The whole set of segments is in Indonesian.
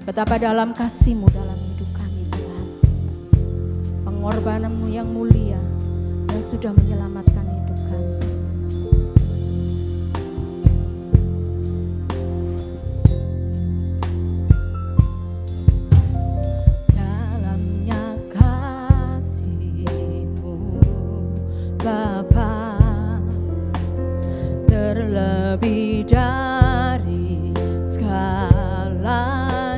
Betapa dalam kasih-Mu dalam hidup kami Tuhan. Pengorbanan-Mu yang mulia yang sudah menyelamatkan hidup kami. Dalamnya kasih-Mu Bapa, terlebih dari segalanya,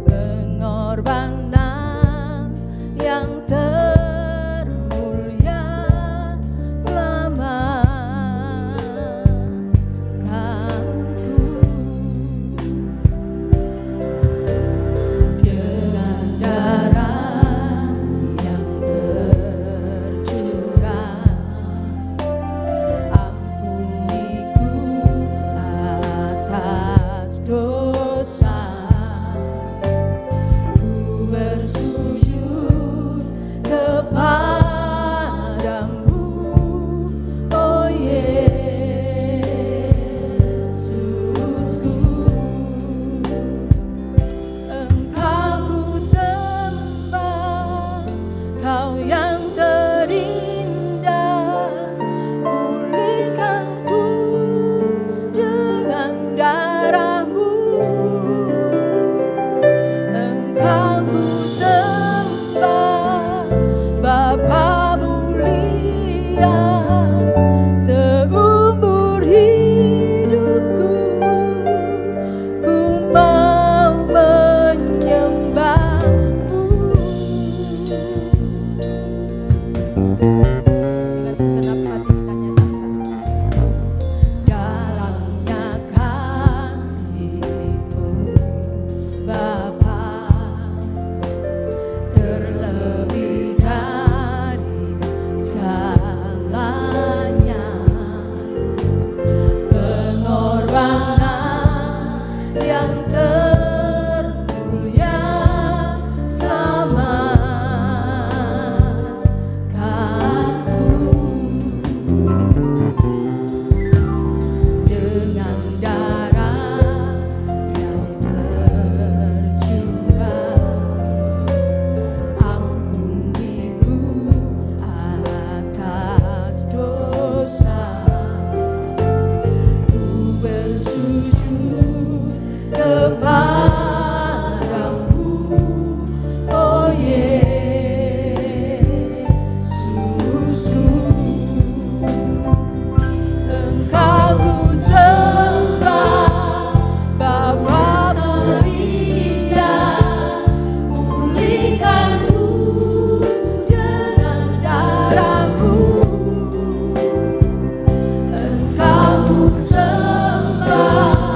pengorbanan yang termulia selamatkanku. Dengan darah yang tercurah, ampuniku atas dosa. Ku bersujud kepadamu, oh Yesusku. Engkau ku sembah, Kau yang terindah. Pulihkanku dengan darah-Mu. Engkau ku sembah, Bapa mulia. Seumur hidupku ku mau menyembah-Mu. Dengan segenap hati kita nyatakan, dalamnya kasih-Mu Bapa, terlebih dari segalanya, pengorbanan yang termulia selamatkanku. Dengan darah yang tercurah, ampuniku atas dosa. Ku bersujud kepadamu, oh Yesusku. Engkau ku sembah, Bapa mulia. Pulihkanku dengan darah-Mu. Engkau ku sembah,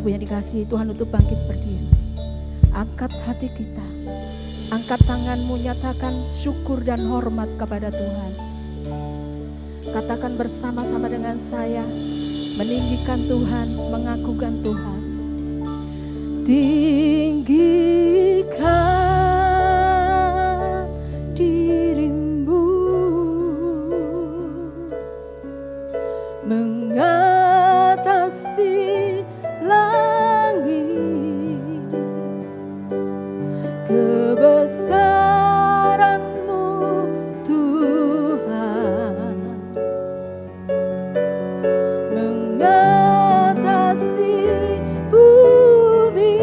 Bapak Ibu yang dikasihi Tuhan, untuk bangkit berdiri. Angkat hati kita, angkat tanganmu, nyatakan syukur dan hormat kepada Tuhan. Katakan bersama-sama dengan saya, meninggikan Tuhan, mengagungkan Tuhan. Tinggikan dirimu, mengatasi langit, kebesaranmu Tuhan, mengatasi bumi.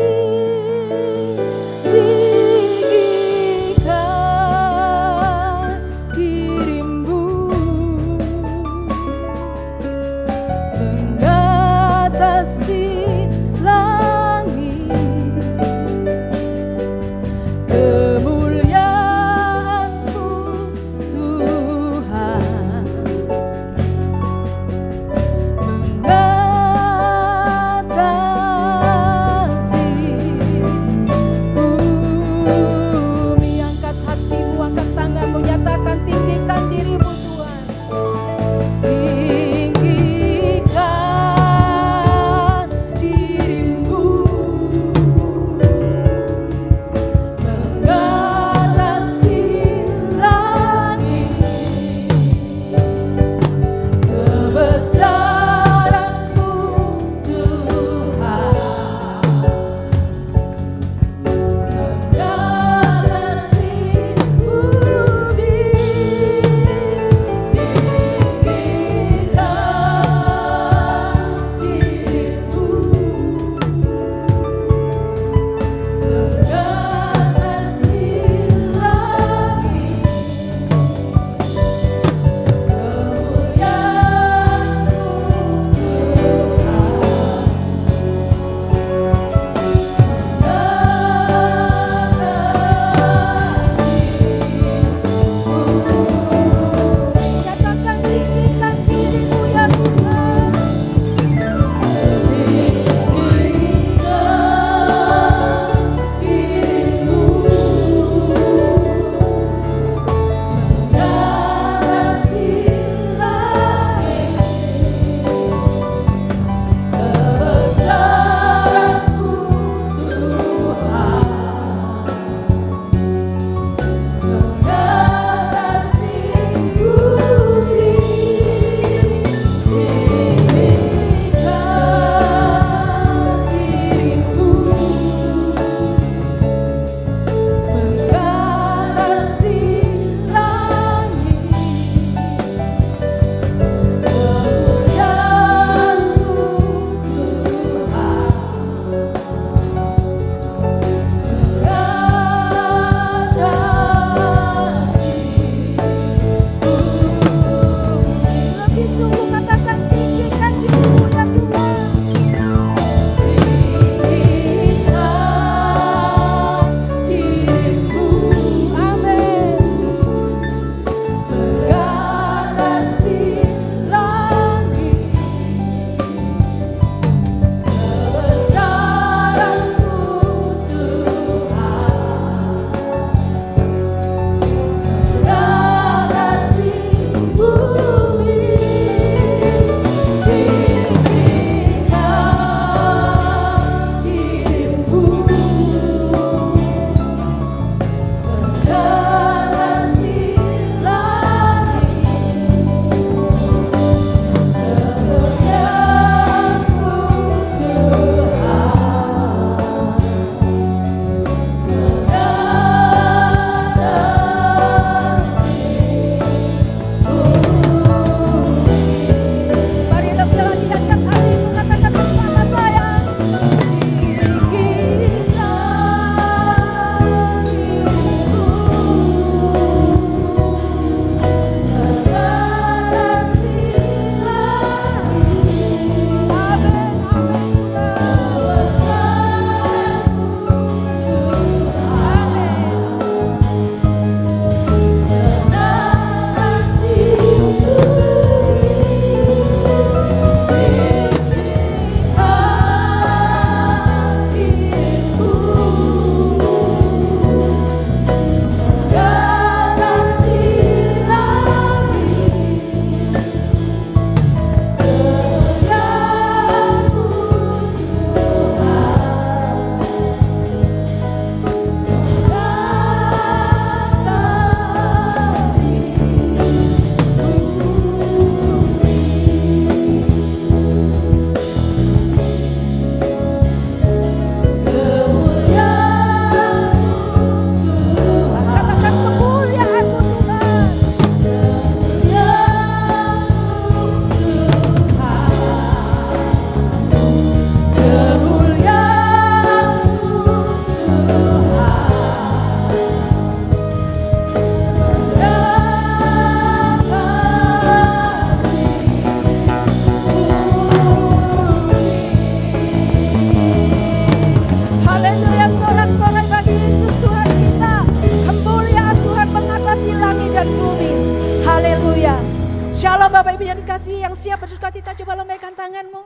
tanganmu.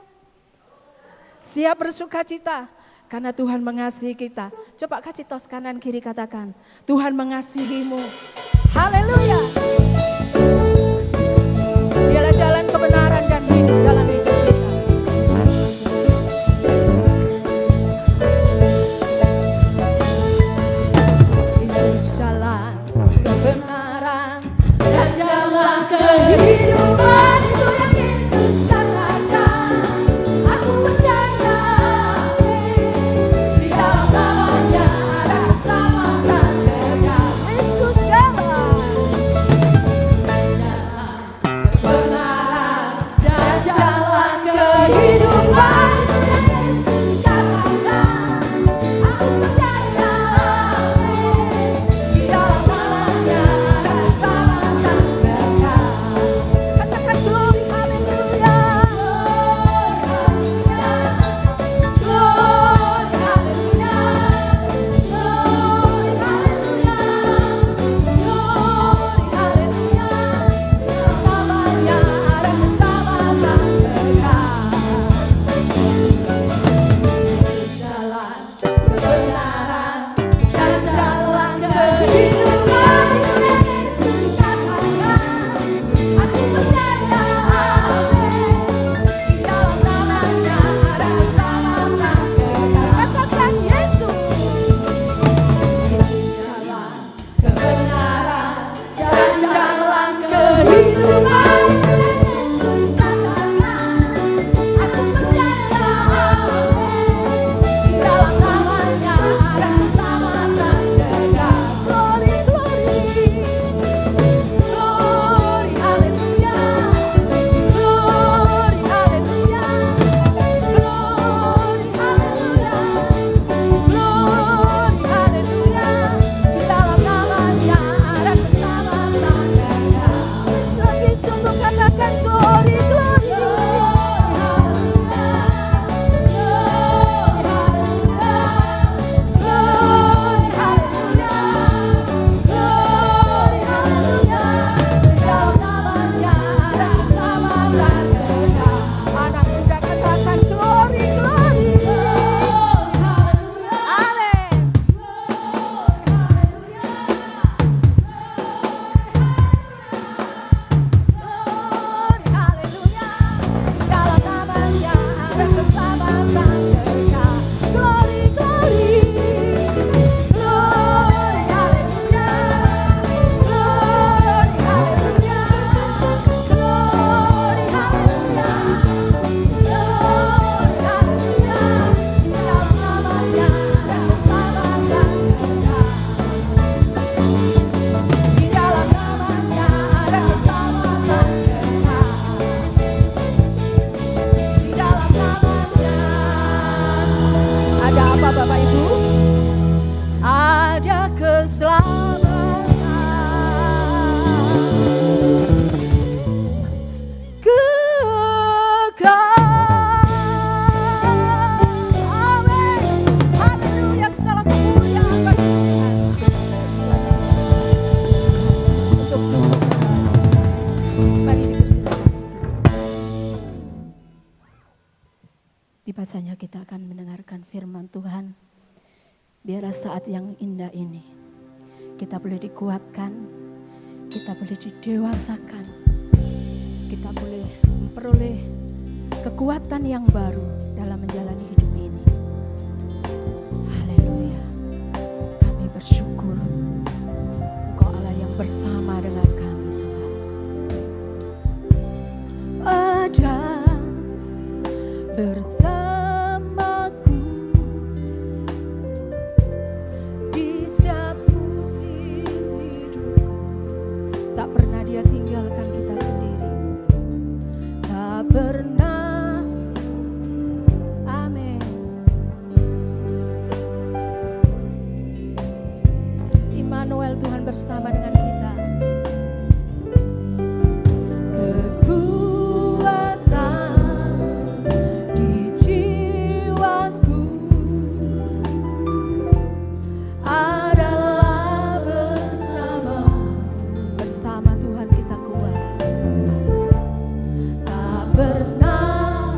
Siap bersuka cita karena Tuhan mengasihi kita. Coba kasih tos kanan kiri, katakan, Tuhan mengasihimu. Haleluya. Dialah jalan kebenaran dan hidup dalam hidup kita. Yesus jalan kebenaran dan jalan kehidupan. Itu yang Yesus katakan. Aku percaya di dalam namanya ada keselamatan kekal. Yesus jalan kebenaran dan jalan kehidupan. Dibacanya kita akan mendengarkan firman Tuhan. Biarlah saat yang indah ini kita boleh dikuatkan, kita boleh didewasakan, kita boleh memperoleh kekuatan yang baru dalam menjalani hidup ini. Haleluya. Kami bersyukur Engkau Allah yang bersama dengan kami, Tuhan. Ada bersamaku di setiap musim hidup. Tak pernah Dia tinggalkan kita sendiri. Tak pernah. Amin. Immanuel, Tuhan bersama dengan kita. Bersama Tuhan kita kuat. Tak pernah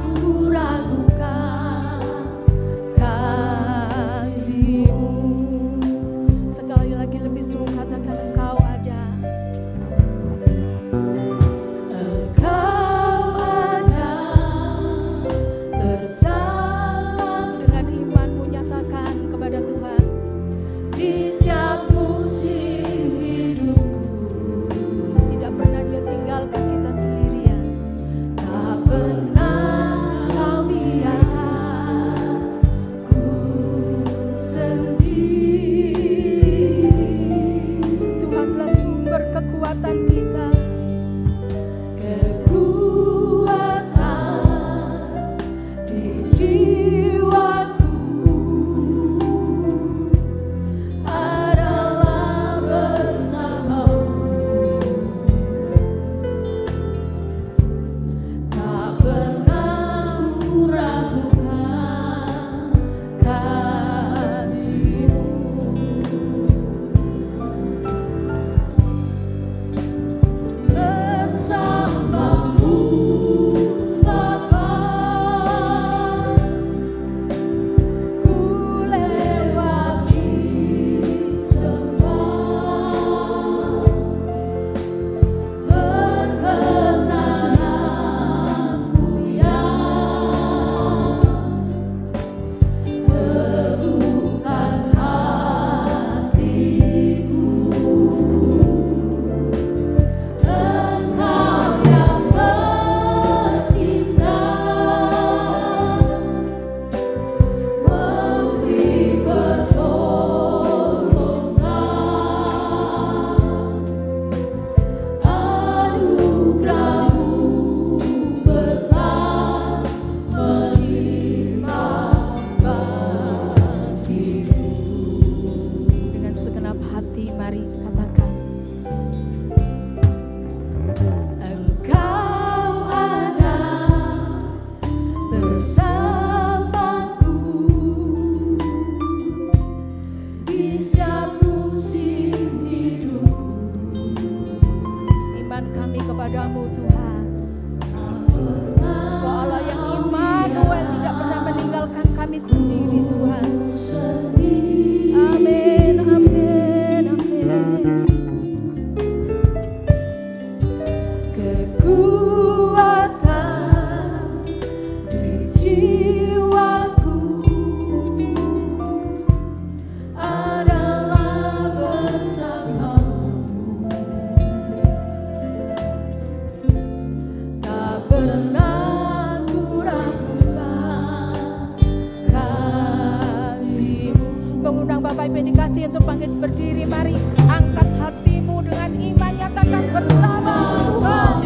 Pengundang Bapak Ibu dikasih untuk bangkit berdiri, mari angkat hatimu dengan iman, nyatakan bersama Tuhan.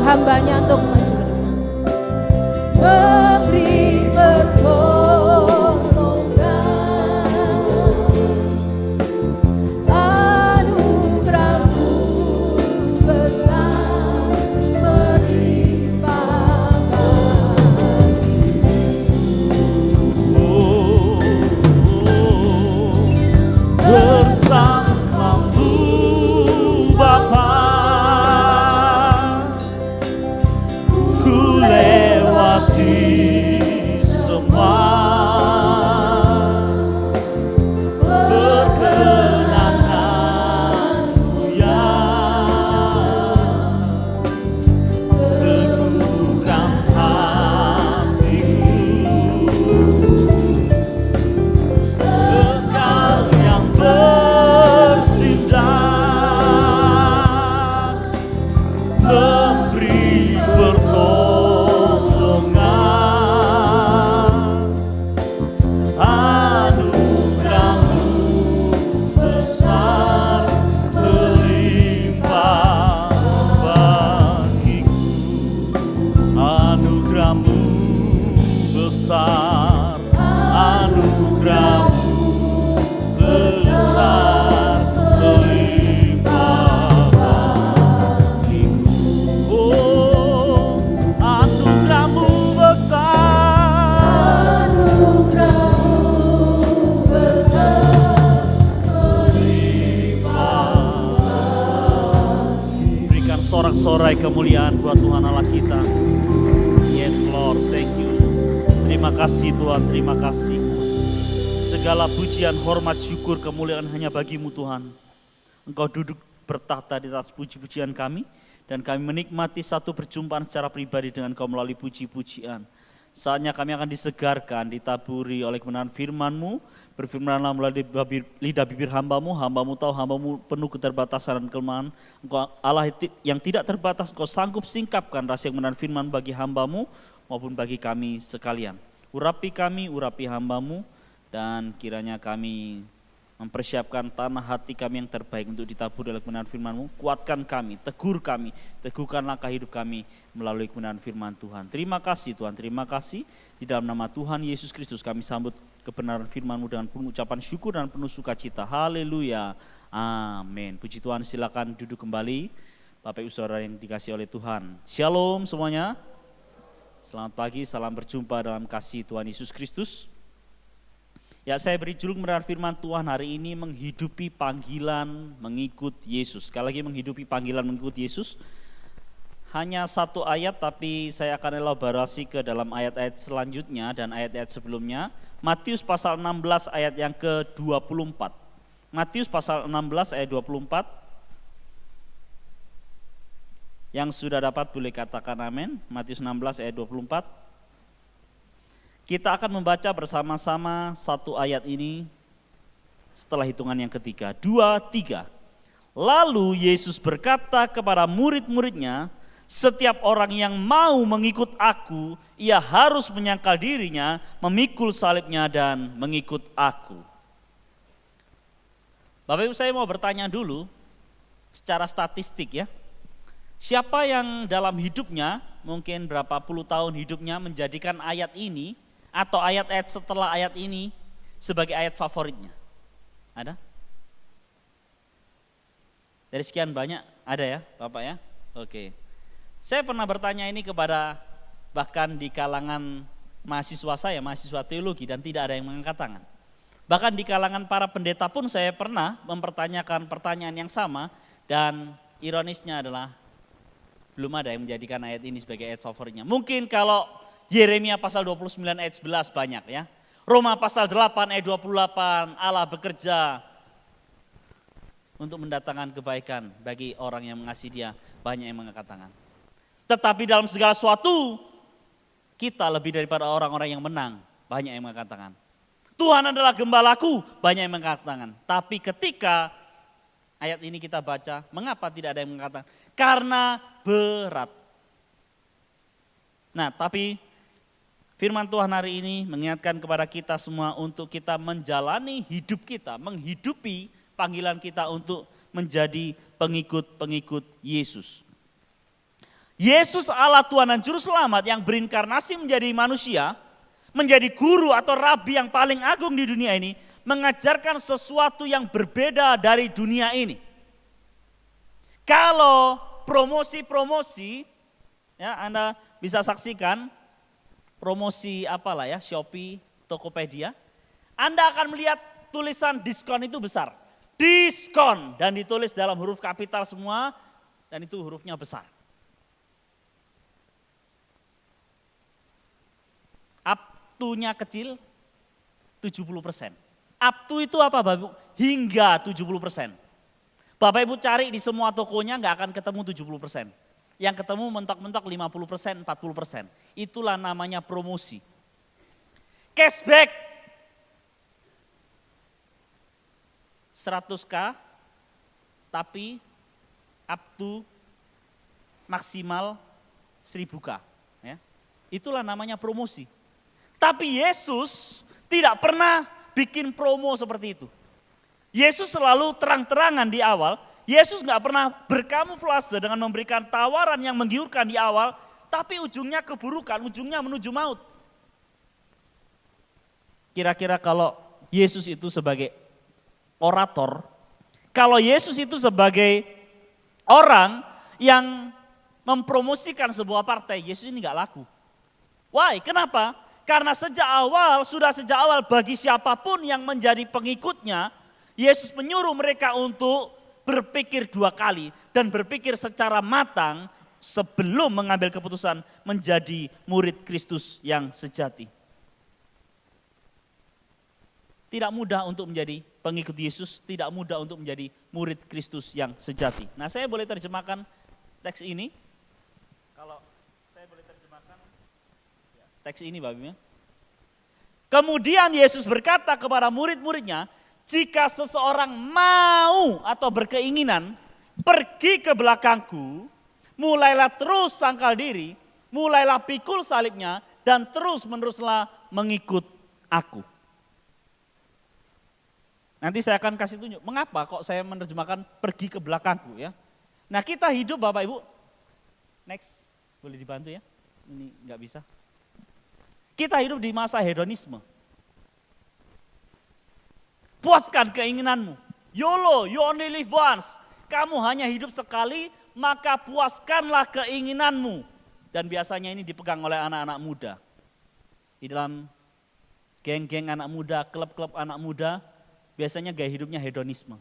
Hambanya untuk maju, memberi pertolongan, anugerah-Mu besar melimpah bersama-Mu Bapa. Semua perkenan-Mu ya, teguhkan hatiku. Engkau yang bertindak, memberi besar, anugerah-Mu besar melimpah bagiku. Oh, anugerah-Mu besar, anugerah-Mu besar melimpah. Berikan sorak-sorai kemuliaan buat Tuhan Allah kita. Yes Lord, thank you. Terima kasih Tuhan, terima kasih. Segala pujian, hormat, syukur, kemuliaan hanya bagi-Mu Tuhan. Engkau duduk bertahta di atas puji-pujian kami. Dan kami menikmati satu perjumpaan secara pribadi dengan Kau melalui puji-pujian. Saatnya kami akan disegarkan, ditaburi oleh kebenaran firman-Mu. Berfirmanlah melalui lidah bibir hamba-Mu. Hamba-Mu tahu hamba-Mu penuh keterbatasan dan kelemahan. Engkau Allah yang tidak terbatas, Engkau sanggup singkapkan rahasia kebenaran firman bagi hamba-Mu maupun bagi kami sekalian. Urapi kami, urapi hamba-Mu, dan kiranya kami mempersiapkan tanah hati kami yang terbaik untuk ditabur oleh kebenaran firman-Mu. Kuatkan kami, teguhkan langkah hidup kami melalui kebenaran firman Tuhan. Terima kasih Tuhan, terima kasih. Di dalam nama Tuhan Yesus Kristus kami sambut kebenaran firman-Mu dengan penuh ucapan syukur dan penuh sukacita. Haleluya, amin. Puji Tuhan, silakan duduk kembali. Bapak Ibu Saudara yang dikasihi oleh Tuhan. Shalom semuanya. Selamat pagi, salam berjumpa dalam kasih Tuhan Yesus Kristus. Ya, saya beri judul kebenaran firman Tuhan hari ini, menghidupi panggilan mengikut Yesus. Sekali lagi, menghidupi panggilan mengikut Yesus. Hanya satu ayat, tapi saya akan elaborasi ke dalam ayat-ayat selanjutnya dan ayat-ayat sebelumnya. Matius pasal 16 ayat yang ke-24. Matius pasal 16 ayat 24. Yang sudah dapat boleh katakan amin. Matius 16 ayat 24. Kita akan membaca bersama-sama satu ayat ini. setelah hitungan yang ketiga. 2, 3. Lalu Yesus berkata kepada murid-muridnya, setiap orang yang mau mengikut aku, ia harus menyangkal dirinya, memikul salibnya dan mengikut aku. Bapak Ibu, saya mau bertanya dulu secara statistik ya. Siapa yang dalam hidupnya, mungkin berapa puluh tahun hidupnya menjadikan ayat ini atau ayat-ayat setelah ayat ini sebagai ayat favoritnya? Ada? Dari sekian banyak ada ya Bapak ya? Oke. Saya pernah bertanya ini kepada bahkan di kalangan mahasiswa saya, mahasiswa teologi, dan tidak ada yang mengangkat tangan. Bahkan di kalangan para pendeta pun saya pernah mempertanyakan pertanyaan yang sama, dan ironisnya adalah belum ada yang menjadikan ayat ini sebagai ayat favoritnya. Mungkin kalau Yeremia pasal 29 ayat 11 banyak ya. Roma pasal 8 ayat 28, Allah bekerja untuk mendatangkan kebaikan bagi orang yang mengasihi Dia, banyak yang mengangkat tangan. Tetapi dalam segala sesuatu kita lebih daripada orang-orang yang menang, banyak yang mengangkat tangan. Tuhan adalah gembalaku, banyak yang mengangkat tangan. Tapi ketika ayat ini kita baca, mengapa tidak ada yang mengangkat tangan? Karena berat. Nah, tapi firman Tuhan hari ini mengingatkan kepada kita semua untuk kita menjalani hidup kita, menghidupi panggilan kita untuk menjadi pengikut-pengikut Yesus. Yesus Allah Tuhan dan Juru Selamat yang berinkarnasi menjadi manusia, menjadi guru atau rabi yang paling agung di dunia ini, mengajarkan sesuatu yang berbeda dari dunia ini. Kalau promosi-promosi, ya Anda bisa saksikan, promosi apalah ya, Shopee, Tokopedia, Anda akan melihat tulisan diskon itu besar. Diskon, dan ditulis dalam huruf kapital semua, dan itu hurufnya besar. Up to-nya kecil, 70%. Up to itu apa Bapak Ibu? Hingga 70%. Bapak Ibu cari di semua tokonya nggak akan ketemu 70%. Yang ketemu mentok-mentok 50%, 40%. Itulah namanya promosi. Cashback 100k, tapi up to maksimal 1000k. Ya. Itulah namanya promosi. Tapi Yesus tidak pernah bikin promo seperti itu. Yesus selalu terang-terangan di awal. Yesus nggak pernah berkamuflase dengan memberikan tawaran yang menggiurkan di awal, tapi ujungnya keburukan, ujungnya menuju maut. Kira-kira kalau Yesus itu sebagai orator, kalau Yesus itu sebagai orang yang mempromosikan sebuah partai, Yesus ini nggak laku. Why? Kenapa? Karena sejak awal bagi siapapun yang menjadi pengikutnya, Yesus menyuruh mereka untuk berpikir 2 kali dan berpikir secara matang sebelum mengambil keputusan menjadi murid Kristus yang sejati. Tidak mudah untuk menjadi pengikut Yesus, tidak mudah untuk menjadi murid Kristus yang sejati. Nah, saya boleh terjemahkan teks ini. Kalau saya boleh terjemahkan teks ini Bapak Ibu. Kemudian Yesus berkata kepada murid-muridnya, jika seseorang mau atau berkeinginan pergi ke belakangku, mulailah terus sangkal diri, mulailah pikul salibnya, dan terus meneruslah mengikut aku. Nanti saya akan kasih tunjuk, mengapa kok saya menerjemahkan pergi ke belakangku ya. Nah kita hidup Bapak Ibu, next boleh dibantu ya, ini nggak bisa. Kita hidup di masa hedonisme. Puaskan keinginanmu. YOLO, you only live once. Kamu hanya hidup sekali, maka puaskanlah keinginanmu. Dan biasanya ini dipegang oleh anak-anak muda. Di dalam geng-geng anak muda, klub-klub anak muda, biasanya gaya hidupnya hedonisme.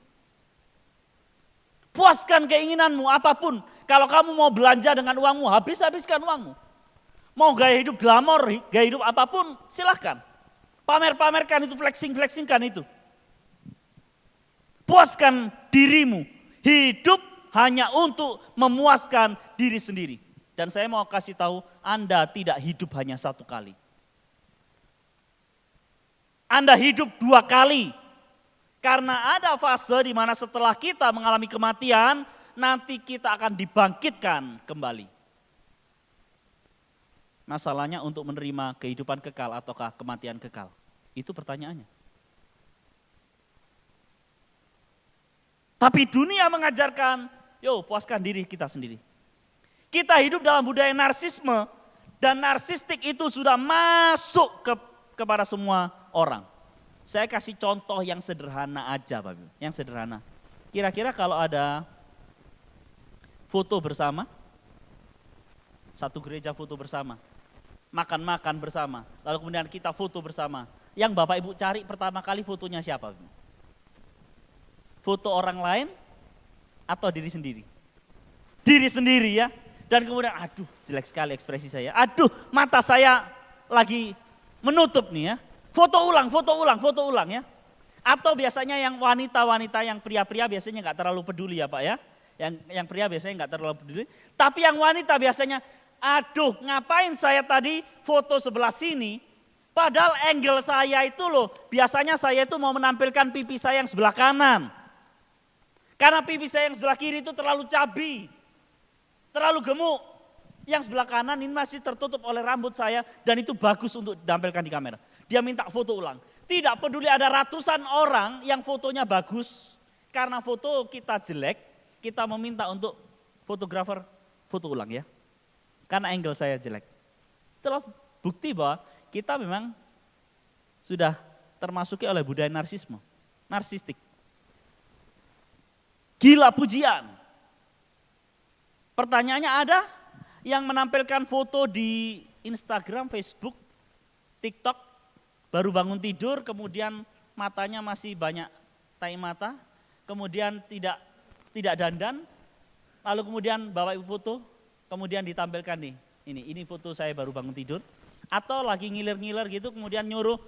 Puaskan keinginanmu apapun. Kalau kamu mau belanja dengan uangmu, habiskan uangmu. Mau gaya hidup glamor, gaya hidup apapun, silahkan. Pamer-pamerkan itu, flexing-flexingkan itu. Puaskan dirimu. Hidup hanya untuk memuaskan diri sendiri. Dan saya mau kasih tahu, Anda tidak hidup hanya 1 kali. Anda hidup 2 kali. Karena ada fase di mana setelah kita mengalami kematian, nanti kita akan dibangkitkan kembali. Masalahnya untuk menerima kehidupan kekal ataukah kematian kekal? Itu pertanyaannya. Tapi dunia mengajarkan, puaskan diri kita sendiri. Kita hidup dalam budaya narsisme dan narsistik itu sudah masuk kepada semua orang. Saya kasih contoh yang sederhana aja, Bapak Ibu. Yang sederhana. Kira-kira kalau ada foto bersama, satu gereja foto bersama, makan-makan bersama, lalu kemudian kita foto bersama. Yang Bapak Ibu cari pertama kali fotonya siapa? Foto orang lain atau diri sendiri? Diri sendiri ya. Dan kemudian aduh jelek sekali ekspresi saya. Aduh mata saya lagi menutup nih ya. Foto ulang ya. Atau biasanya yang wanita-wanita, yang pria-pria biasanya nggak terlalu peduli ya Pak ya. Yang pria biasanya nggak terlalu peduli. Tapi yang wanita biasanya, aduh ngapain saya tadi foto sebelah sini. Padahal angle saya itu loh, biasanya saya itu mau menampilkan pipi saya yang sebelah kanan. Karena pipi saya yang sebelah kiri itu terlalu cabi, terlalu gemuk. Yang sebelah kanan ini masih tertutup oleh rambut saya dan itu bagus untuk ditampilkan di kamera. Dia minta foto ulang. Tidak peduli ada ratusan orang yang fotonya bagus. Karena foto kita jelek, kita meminta untuk fotografer foto ulang ya. Karena angle saya jelek. Itulah bukti bahwa kita memang sudah termasuki oleh budaya narsisme, narsistik. Gila pujian. Pertanyaannya ada yang menampilkan foto di Instagram, Facebook, TikTok, baru bangun tidur, kemudian matanya masih banyak tai mata, kemudian tidak dandan, lalu kemudian bawa ibu foto, kemudian ditampilkan nih, ini foto saya baru bangun tidur, atau lagi ngiler-ngiler gitu, kemudian nyuruh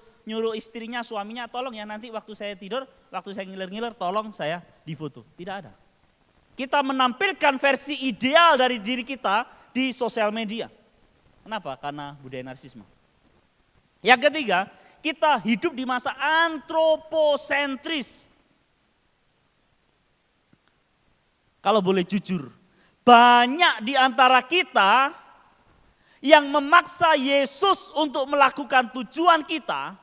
istrinya, suaminya, tolong ya nanti waktu saya tidur, waktu saya ngiler-ngiler, tolong saya difoto. Tidak ada. Kita menampilkan versi ideal dari diri kita di sosial media. Kenapa? Karena budaya narsisme. Yang ketiga, kita hidup di masa antroposentris. Kalau boleh jujur, banyak di antara kita yang memaksa Yesus untuk melakukan tujuan kita,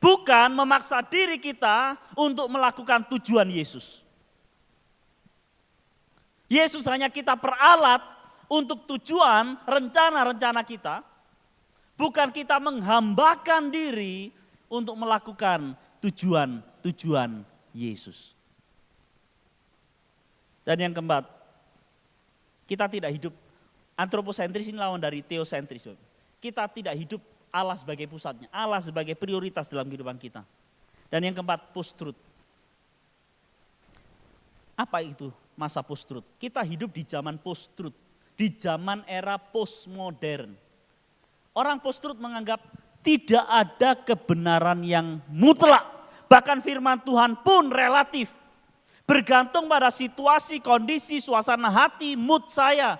bukan memaksa diri kita untuk melakukan tujuan Yesus. Yesus hanya kita peralat untuk tujuan rencana-rencana kita, bukan kita menghambakan diri untuk melakukan tujuan-tujuan Yesus. Dan yang keempat, kita tidak hidup antroposentris, ini lawan dari teosentris. Kita tidak hidup Allah sebagai pusatnya, Allah sebagai prioritas dalam kehidupan kita. Dan yang keempat, post-truth. Apa itu masa post-truth? Kita hidup di zaman post-truth, di zaman era postmodern. Orang post-truth menganggap tidak ada kebenaran yang mutlak. Bahkan firman Tuhan pun relatif. Bergantung pada situasi, kondisi, suasana hati, mood saya.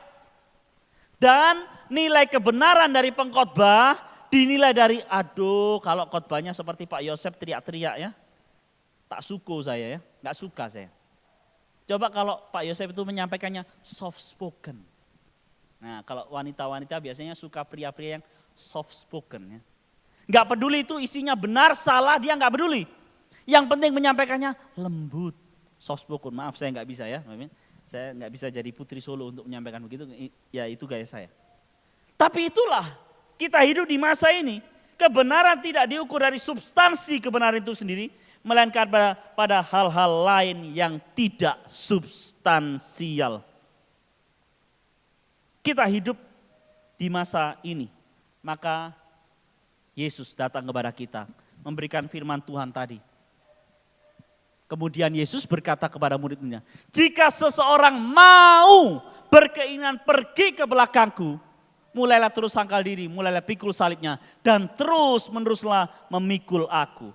Dan nilai kebenaran dari pengkhotbah dinilai dari, aduh kalau khotbahnya seperti Pak Yosef teriak-teriak ya. Tak suka saya ya, gak suka saya. Coba kalau Pak Yosef itu menyampaikannya soft spoken. Nah kalau wanita-wanita biasanya suka pria-pria yang soft spoken ya. Gak peduli itu isinya benar, salah, dia gak peduli. Yang penting menyampaikannya lembut. Soft spoken, maaf saya nggak bisa ya, saya nggak bisa jadi putri Solo untuk menyampaikan begitu, ya itu gaya saya. Tapi itulah kita hidup di masa ini, kebenaran tidak diukur dari substansi kebenaran itu sendiri, melainkan pada hal-hal lain yang tidak substansial. Kita hidup di masa ini, maka Yesus datang kepada kita, memberikan firman Tuhan tadi. Kemudian Yesus berkata kepada murid-muridnya, jika seseorang mau berkeinginan pergi ke belakangku, mulailah terus sangkal diri, mulailah pikul salibnya, dan terus meneruslah memikul aku.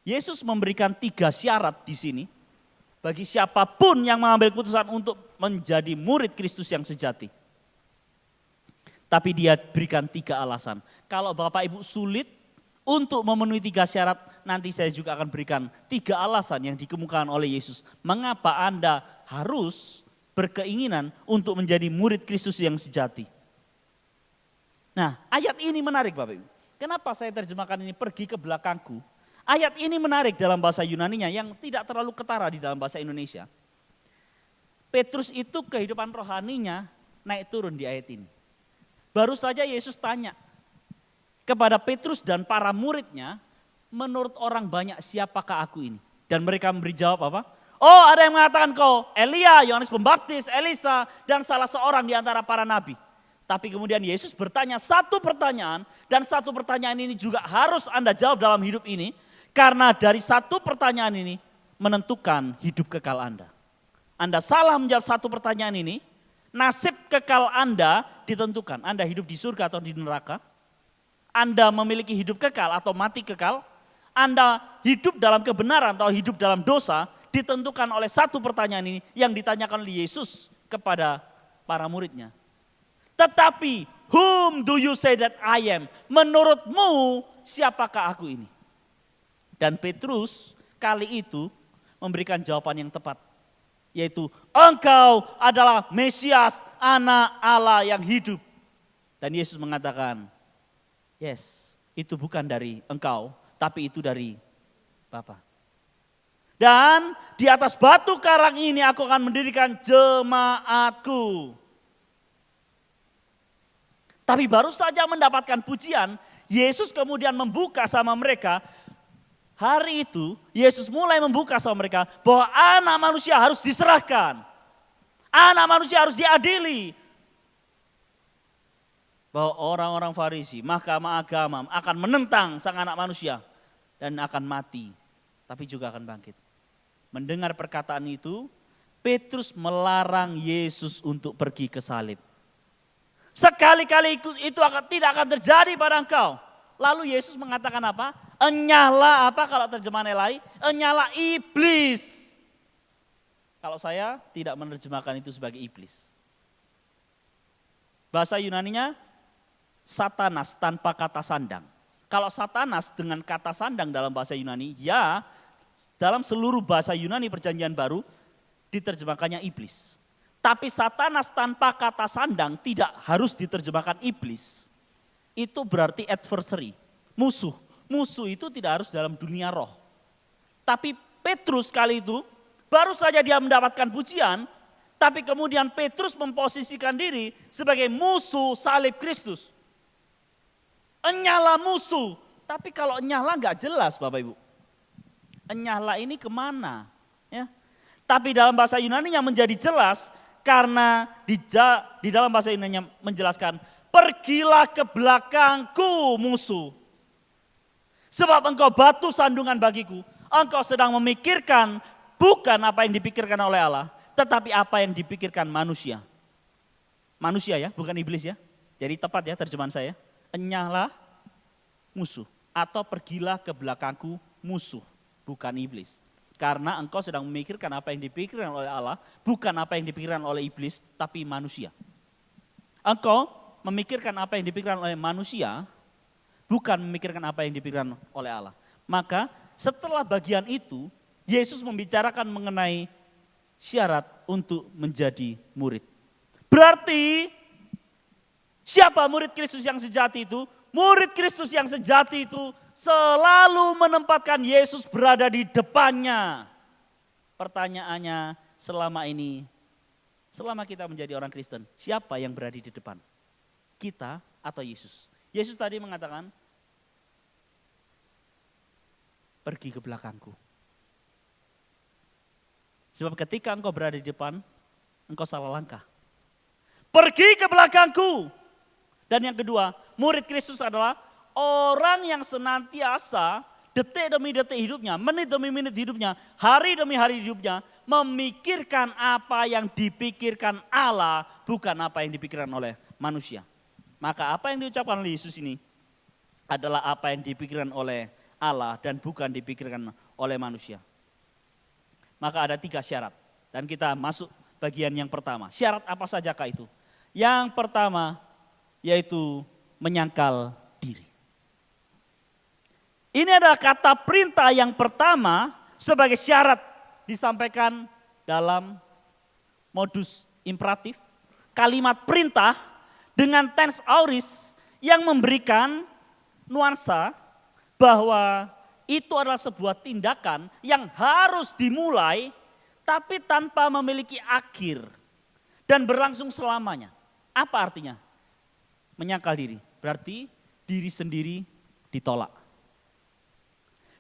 Yesus memberikan 3 syarat di sini, bagi siapapun yang mengambil keputusan untuk menjadi murid Kristus yang sejati. Tapi dia berikan 3 alasan. Kalau Bapak Ibu sulit untuk memenuhi 3 syarat, nanti saya juga akan berikan 3 alasan yang dikemukakan oleh Yesus. Mengapa Anda harus berkeinginan untuk menjadi murid Kristus yang sejati. Nah, ayat ini menarik Bapak Ibu. Kenapa saya terjemahkan ini pergi ke belakangku? Ayat ini menarik dalam bahasa Yunaninya yang tidak terlalu ketara di dalam bahasa Indonesia. Petrus itu kehidupan rohaninya naik turun di ayat ini. Baru saja Yesus tanya kepada Petrus dan para muridnya, menurut orang banyak siapakah aku ini? Dan mereka memberi jawab apa? Oh, ada yang mengatakan kau Elia, Yohanes Pembaptis, Elisa, dan salah seorang di antara para nabi. Tapi kemudian Yesus bertanya satu pertanyaan, dan satu pertanyaan ini juga harus Anda jawab dalam hidup ini, karena dari satu pertanyaan ini menentukan hidup kekal Anda. Anda salah menjawab satu pertanyaan ini, nasib kekal Anda ditentukan. Anda hidup di surga atau di neraka. Anda memiliki hidup kekal atau mati kekal. Anda hidup dalam kebenaran atau hidup dalam dosa ditentukan oleh satu pertanyaan ini yang ditanyakan oleh Yesus kepada para muridnya. Tetapi, whom do you say that I am? Menurutmu siapakah aku ini? Dan Petrus kali itu memberikan jawaban yang tepat. Yaitu, engkau adalah Mesias, anak Allah yang hidup. Dan Yesus mengatakan, yes, itu bukan dari engkau, tapi itu dari Bapa. Dan di atas batu karang ini aku akan mendirikan jemaatku. Tapi baru saja mendapatkan pujian, Yesus kemudian membuka sama mereka. Hari itu Yesus mulai membuka sama mereka bahwa anak manusia harus diserahkan. Anak manusia harus diadili. Bahwa orang-orang Farisi, mahkamah agama akan menentang sang anak manusia dan akan mati, tapi juga akan bangkit. Mendengar perkataan itu, Petrus melarang Yesus untuk pergi ke salib. Sekali-kali itu tidak akan terjadi pada engkau. Lalu Yesus mengatakan apa? Enyahlah apa kalau terjemahan lain? Enyahlah iblis. Kalau saya tidak menerjemahkan itu sebagai iblis. Bahasa Yunaninya Satanas tanpa kata sandang. Kalau Satanas dengan kata sandang dalam bahasa Yunani, ya dalam seluruh bahasa Yunani perjanjian baru diterjemahkannya iblis. Tapi Satanas tanpa kata sandang tidak harus diterjemahkan iblis. Itu berarti adversary, musuh. Musuh itu tidak harus dalam dunia roh. Tapi Petrus kali itu baru saja dia mendapatkan pujian, tapi kemudian Petrus memposisikan diri sebagai musuh salib Kristus. Enyahlah musuh, tapi kalau enyahlah nggak jelas Bapak Ibu. Enyahlah ini kemana? Ya. Tapi dalam bahasa Yunani-nya menjadi jelas karena di dalam bahasa Yunani menjelaskan, pergilah ke belakangku musuh. Sebab engkau batu sandungan bagiku, engkau sedang memikirkan bukan apa yang dipikirkan oleh Allah, tetapi apa yang dipikirkan manusia. Manusia ya, bukan iblis ya. Jadi tepat ya terjemahan saya. Enyahlah musuh atau pergilah ke belakangku musuh, bukan iblis. Karena engkau sedang memikirkan apa yang dipikirkan oleh Allah, bukan apa yang dipikirkan oleh iblis, tapi manusia. Engkau memikirkan apa yang dipikirkan oleh manusia, bukan memikirkan apa yang dipikirkan oleh Allah. Maka setelah bagian itu, Yesus membicarakan mengenai syarat untuk menjadi murid. Berarti siapa murid Kristus yang sejati itu? Murid Kristus yang sejati itu selalu menempatkan Yesus berada di depannya. Pertanyaannya selama ini, selama kita menjadi orang Kristen, siapa yang berada di depan? Kita atau Yesus? Yesus tadi mengatakan, pergi ke belakangku. Sebab ketika engkau berada di depan, engkau salah langkah. Pergi ke belakangku. Dan yang kedua, murid Kristus adalah orang yang senantiasa detik demi detik hidupnya, menit demi menit hidupnya, hari demi hari hidupnya, memikirkan apa yang dipikirkan Allah, bukan apa yang dipikirkan oleh manusia. Maka apa yang diucapkan oleh Yesus ini adalah apa yang dipikirkan oleh Allah dan bukan dipikirkan oleh manusia. Maka ada 3 syarat dan kita masuk bagian yang pertama. Syarat apa sajakah itu? Yang pertama yaitu menyangkal diri. Ini adalah kata perintah yang pertama sebagai syarat disampaikan dalam modus imperatif. Kalimat perintah dengan tense aorist yang memberikan nuansa bahwa itu adalah sebuah tindakan yang harus dimulai tapi tanpa memiliki akhir dan berlangsung selamanya. Apa artinya? Menyangkal diri, berarti diri sendiri ditolak.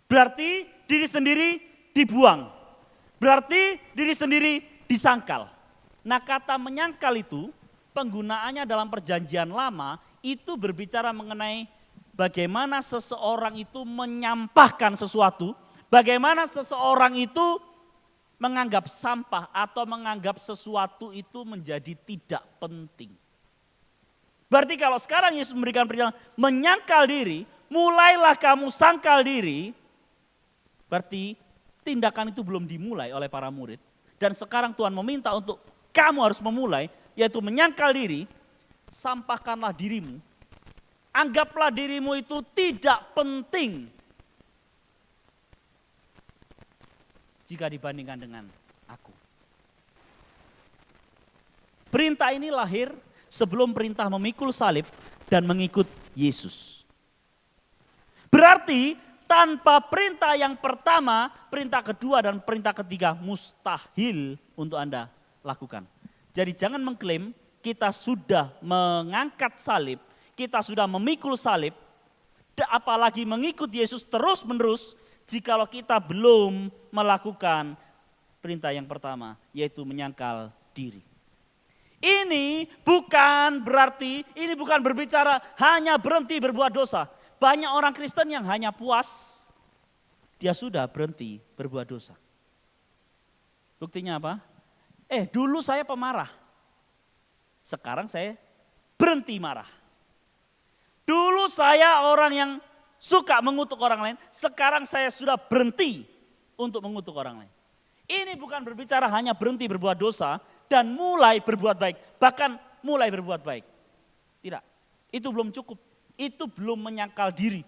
Berarti diri sendiri dibuang. Berarti diri sendiri disangkal. Nah, kata menyangkal itu penggunaannya dalam perjanjian lama itu berbicara mengenai bagaimana seseorang itu menyampahkan sesuatu, bagaimana seseorang itu menganggap sampah atau menganggap sesuatu itu menjadi tidak penting. Berarti kalau sekarang Yesus memberikan perintah menyangkal diri, mulailah kamu sangkal diri, berarti tindakan itu belum dimulai oleh para murid. Dan sekarang Tuhan meminta untuk kamu harus memulai, yaitu menyangkal diri, sampahkanlah dirimu. Anggaplah dirimu itu tidak penting jika dibandingkan dengan aku. Perintah ini lahir sebelum perintah memikul salib dan mengikut Yesus. Berarti tanpa perintah yang pertama, perintah kedua dan perintah ketiga mustahil untuk Anda lakukan. Jadi jangan mengklaim kita sudah mengangkat salib, kita sudah memikul salib, apalagi mengikut Yesus terus menerus jikalau kita belum melakukan perintah yang pertama, yaitu menyangkal diri. Ini bukan berarti, ini bukan berbicara hanya berhenti berbuat dosa. Banyak orang Kristen yang hanya puas, dia sudah berhenti berbuat dosa. Buktinya apa? Dulu saya pemarah, sekarang saya berhenti marah. Dulu saya orang yang suka mengutuk orang lain, sekarang saya sudah berhenti untuk mengutuk orang lain. Ini bukan berbicara hanya berhenti berbuat dosa dan mulai berbuat baik, bahkan mulai berbuat baik. Tidak, itu belum cukup, itu belum menyangkal diri.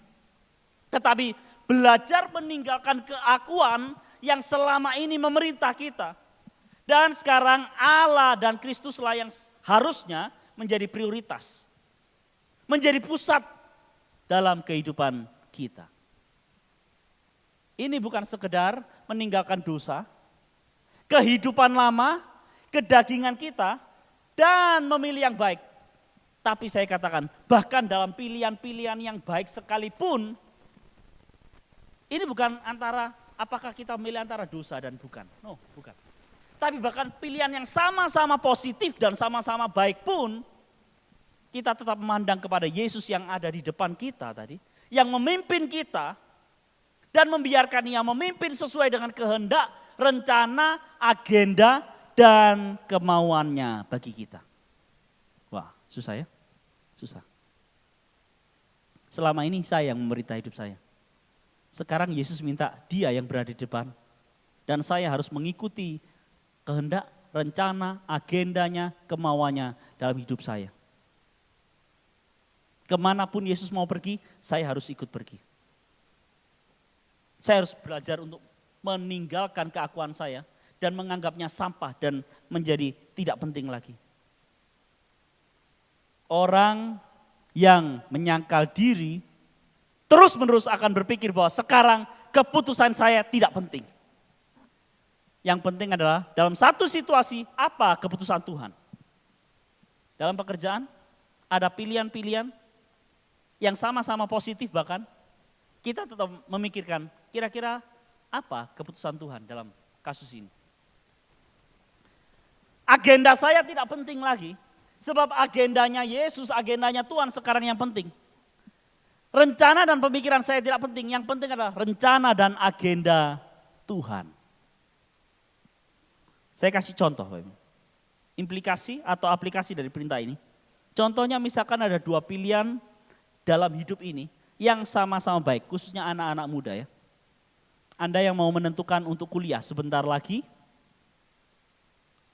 Tetapi belajar meninggalkan keakuan yang selama ini memerintah kita. Dan sekarang Allah dan Kristuslah yang harusnya menjadi prioritas. Menjadi pusat dalam kehidupan kita. Ini bukan sekedar meninggalkan dosa, kehidupan lama, kedagingan kita, dan memilih yang baik. Tapi saya katakan, bahkan dalam pilihan-pilihan yang baik sekalipun, ini bukan antara, apakah kita memilih antara dosa dan bukan. No, bukan. Tapi bahkan pilihan yang sama-sama positif dan sama-sama baik pun, kita tetap memandang kepada Yesus yang ada di depan kita tadi, yang memimpin kita dan membiarkan Ia memimpin sesuai dengan kehendak, rencana, agenda, dan kemauannya bagi kita. Wah, susah ya? Susah. Selama ini saya yang memerintah hidup saya. Sekarang Yesus minta Dia yang berada di depan dan saya harus mengikuti kehendak, rencana, agendanya, kemauannya dalam hidup saya. Kemanapun Yesus mau pergi, saya harus ikut pergi. Saya harus belajar untuk meninggalkan keakuan saya dan menganggapnya sampah dan menjadi tidak penting lagi. Orang yang menyangkal diri terus-menerus akan berpikir bahwa sekarang keputusan saya tidak penting. Yang penting adalah dalam satu situasi apa keputusan Tuhan. Dalam pekerjaan ada pilihan-pilihan yang sama-sama positif bahkan, kita tetap memikirkan kira-kira apa keputusan Tuhan dalam kasus ini. Agenda saya tidak penting lagi, sebab agendanya Yesus, agendanya Tuhan sekarang yang penting. Rencana dan pemikiran saya tidak penting, yang penting adalah rencana dan agenda Tuhan. Saya kasih contoh, implikasi atau aplikasi dari perintah ini. Contohnya misalkan ada dua pilihan dalam hidup ini yang sama-sama baik, khususnya anak-anak muda ya. Anda yang mau menentukan untuk kuliah sebentar lagi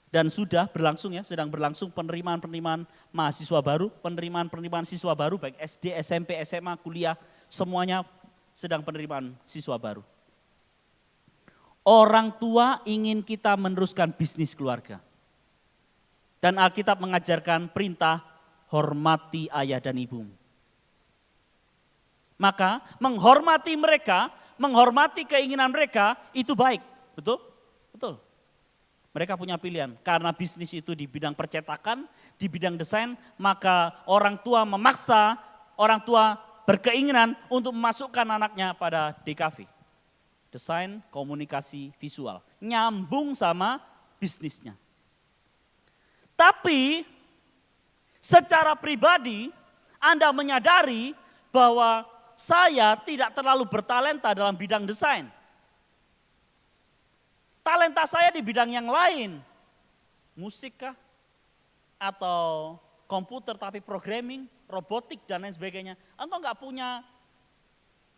dan sudah berlangsung ya, sedang berlangsung penerimaan mahasiswa baru, penerimaan siswa baru baik SD, SMP, SMA, kuliah, semuanya sedang penerimaan siswa baru. Orang tua ingin kita meneruskan bisnis keluarga. Dan Alkitab mengajarkan perintah hormati ayah dan ibumu. Maka menghormati mereka, menghormati keinginan mereka itu baik. Betul? Betul. Mereka punya pilihan. Karena bisnis itu di bidang percetakan, di bidang desain, maka orang tua memaksa, orang tua berkeinginan untuk memasukkan anaknya pada DKV. Desain, komunikasi, visual. Nyambung sama bisnisnya. Tapi secara pribadi Anda menyadari bahwa saya tidak terlalu bertalenta dalam bidang desain. Talenta saya di bidang yang lain. Musik kah? Atau komputer tapi programming, robotik dan lain sebagainya. Engkau nggak punya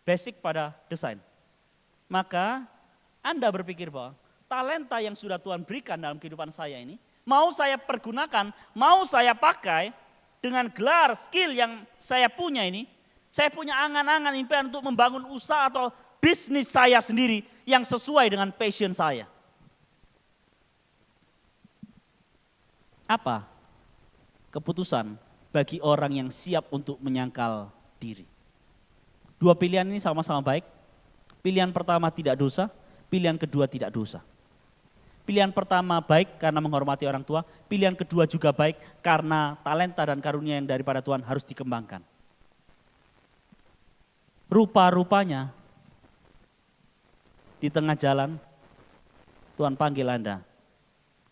basic pada desain. Maka Anda berpikir bahwa talenta yang sudah Tuhan berikan dalam kehidupan saya ini, mau saya pergunakan, mau saya pakai dengan gelar skill yang saya punya ini, saya punya angan-angan impian untuk membangun usaha atau bisnis saya sendiri yang sesuai dengan passion saya. Apa keputusan bagi orang yang siap untuk menyangkal diri? Dua pilihan ini sama-sama baik. Pilihan pertama tidak dosa, pilihan kedua tidak dosa. Pilihan pertama baik karena menghormati orang tua, pilihan kedua juga baik karena talenta dan karunia yang daripada Tuhan harus dikembangkan. Rupa-rupanya di tengah jalan Tuhan panggil Anda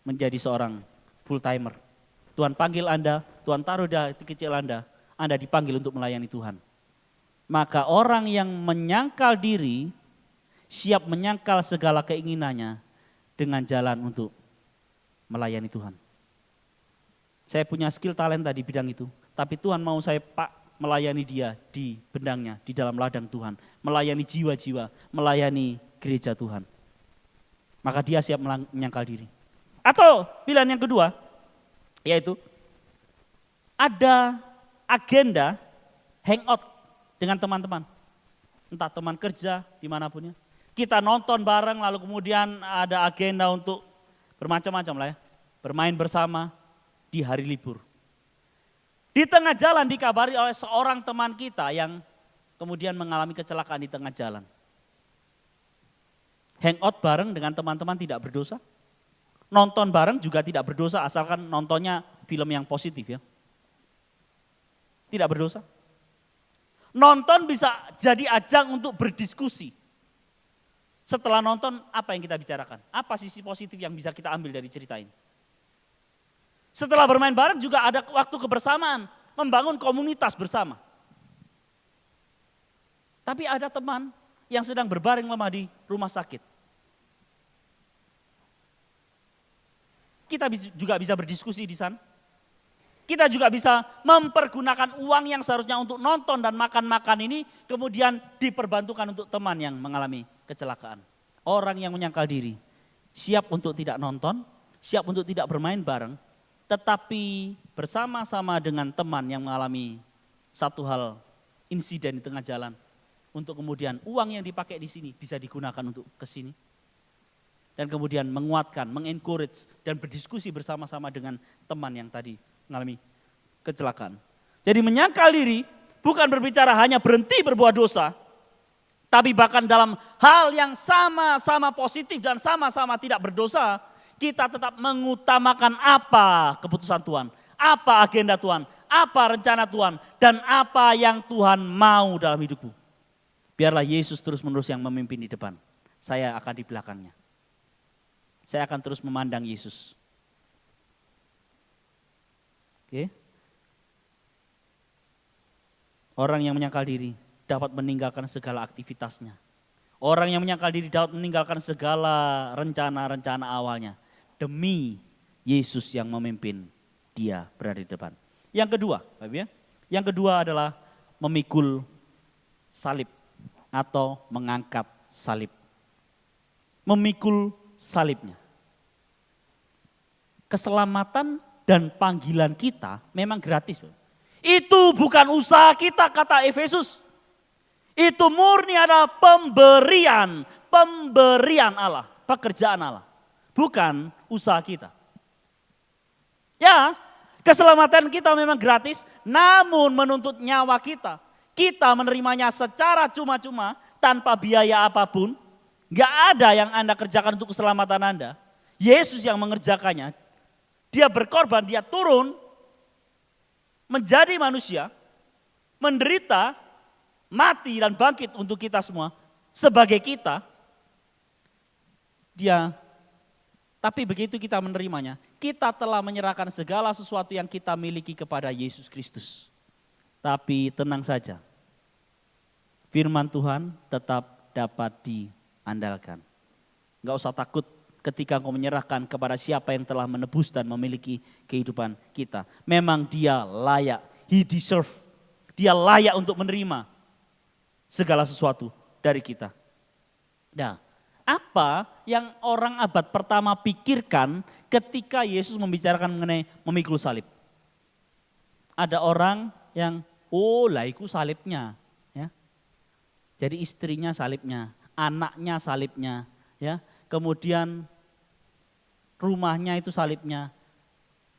menjadi seorang full timer. Tuhan panggil Anda, Tuhan taruh di hati kecil Anda dipanggil untuk melayani Tuhan. Maka orang yang menyangkal diri, siap menyangkal segala keinginannya dengan jalan untuk melayani Tuhan. Saya punya skill talenta di bidang itu, tapi Tuhan mau saya melayani dia di bendangnya, di dalam ladang Tuhan. Melayani jiwa-jiwa, melayani gereja Tuhan. Maka dia siap menyangkal diri. Atau pilihan yang kedua, yaitu ada agenda hangout dengan teman-teman. Entah teman kerja, dimanapun ya. Kita nonton bareng lalu kemudian ada agenda untuk bermacam-macam lah ya. Bermain bersama di hari libur. Di tengah jalan dikabari oleh seorang teman kita yang kemudian mengalami kecelakaan di tengah jalan. Hangout bareng dengan teman-teman tidak berdosa. Nonton bareng juga tidak berdosa asalkan nontonnya film yang positif ya. Tidak berdosa. Nonton bisa jadi ajang untuk berdiskusi. Setelah nonton apa yang kita bicarakan? Apa sisi positif yang bisa kita ambil dari cerita ini? Setelah bermain bareng juga ada waktu kebersamaan, membangun komunitas bersama. Tapi ada teman yang sedang berbaring lemah di rumah sakit. Kita juga bisa berdiskusi di sana. Kita juga bisa mempergunakan uang yang seharusnya untuk nonton dan makan-makan ini kemudian diperbantukan untuk teman yang mengalami kecelakaan. Orang yang menyangkal diri, siap untuk tidak nonton, siap untuk tidak bermain bareng, tetapi bersama-sama dengan teman yang mengalami satu hal insiden di tengah jalan. Untuk kemudian uang yang dipakai di sini bisa digunakan untuk ke sini. Dan kemudian menguatkan, mengencourage dan berdiskusi bersama-sama dengan teman yang tadi mengalami kecelakaan. Jadi menyangkal diri bukan berbicara hanya berhenti berbuat dosa, tapi bahkan dalam hal yang sama-sama positif dan sama-sama tidak berdosa, kita tetap mengutamakan apa keputusan Tuhan, apa agenda Tuhan, apa rencana Tuhan, dan apa yang Tuhan mau dalam hidupmu. Biarlah Yesus terus-menerus yang memimpin di depan, saya akan di belakangnya. Saya akan terus memandang Yesus. Oke. Orang yang menyangkal diri dapat meninggalkan segala aktivitasnya. Orang yang menyangkal diri dapat meninggalkan segala rencana-rencana awalnya. Demi Yesus yang memimpin dia berada di depan. Yang kedua, Bapak ya, yang kedua adalah memikul salib atau mengangkat salib. Memikul salibnya. Keselamatan dan panggilan kita memang gratis. Itu bukan usaha kita, kata Efesus. Itu murni adalah pemberian Allah, pekerjaan Allah. Bukan usaha kita. Ya, keselamatan kita memang gratis, namun menuntut nyawa kita. Kita menerimanya secara cuma-cuma, tanpa biaya apapun. Gak ada yang Anda kerjakan untuk keselamatan Anda. Yesus yang mengerjakannya. Dia berkorban, dia turun, menjadi manusia, menderita, mati dan bangkit untuk kita semua. Sebagai kita, tapi begitu kita menerimanya, kita telah menyerahkan segala sesuatu yang kita miliki kepada Yesus Kristus. Tapi tenang saja, firman Tuhan tetap dapat diandalkan. Enggak usah takut ketika engkau menyerahkan kepada siapa yang telah menebus dan memiliki kehidupan kita. Memang dia layak, he deserve. Dia layak untuk menerima segala sesuatu dari kita. Nah, apa yang orang abad pertama pikirkan ketika Yesus membicarakan mengenai memikul salib? Ada orang yang, iku salibnya. Ya. Jadi istrinya salibnya, anaknya salibnya. Ya. Kemudian rumahnya itu salibnya,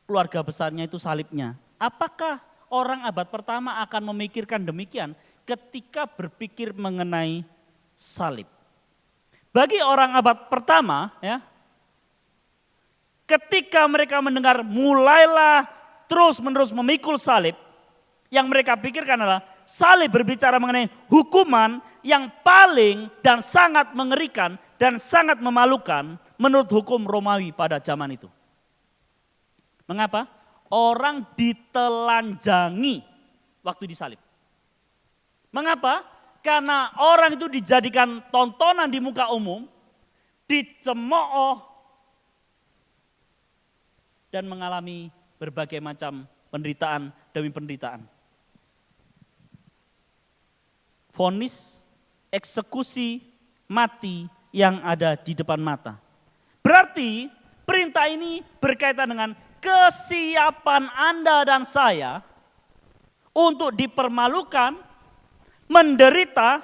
keluarga besarnya itu salibnya. Apakah orang abad pertama akan memikirkan demikian ketika berpikir mengenai salib? Bagi orang abad pertama, ya, ketika mereka mendengar mulailah terus-menerus memikul salib, yang mereka pikirkan adalah salib berbicara mengenai hukuman yang paling dan sangat mengerikan dan sangat memalukan menurut hukum Romawi pada zaman itu. Mengapa? Orang ditelanjangi waktu disalib. Mengapa? Karena orang itu dijadikan tontonan di muka umum, dicemooh, dan mengalami berbagai macam penderitaan demi penderitaan. Vonis, eksekusi, mati yang ada di depan mata. Berarti perintah ini berkaitan dengan kesiapan Anda dan saya untuk dipermalukan, menderita,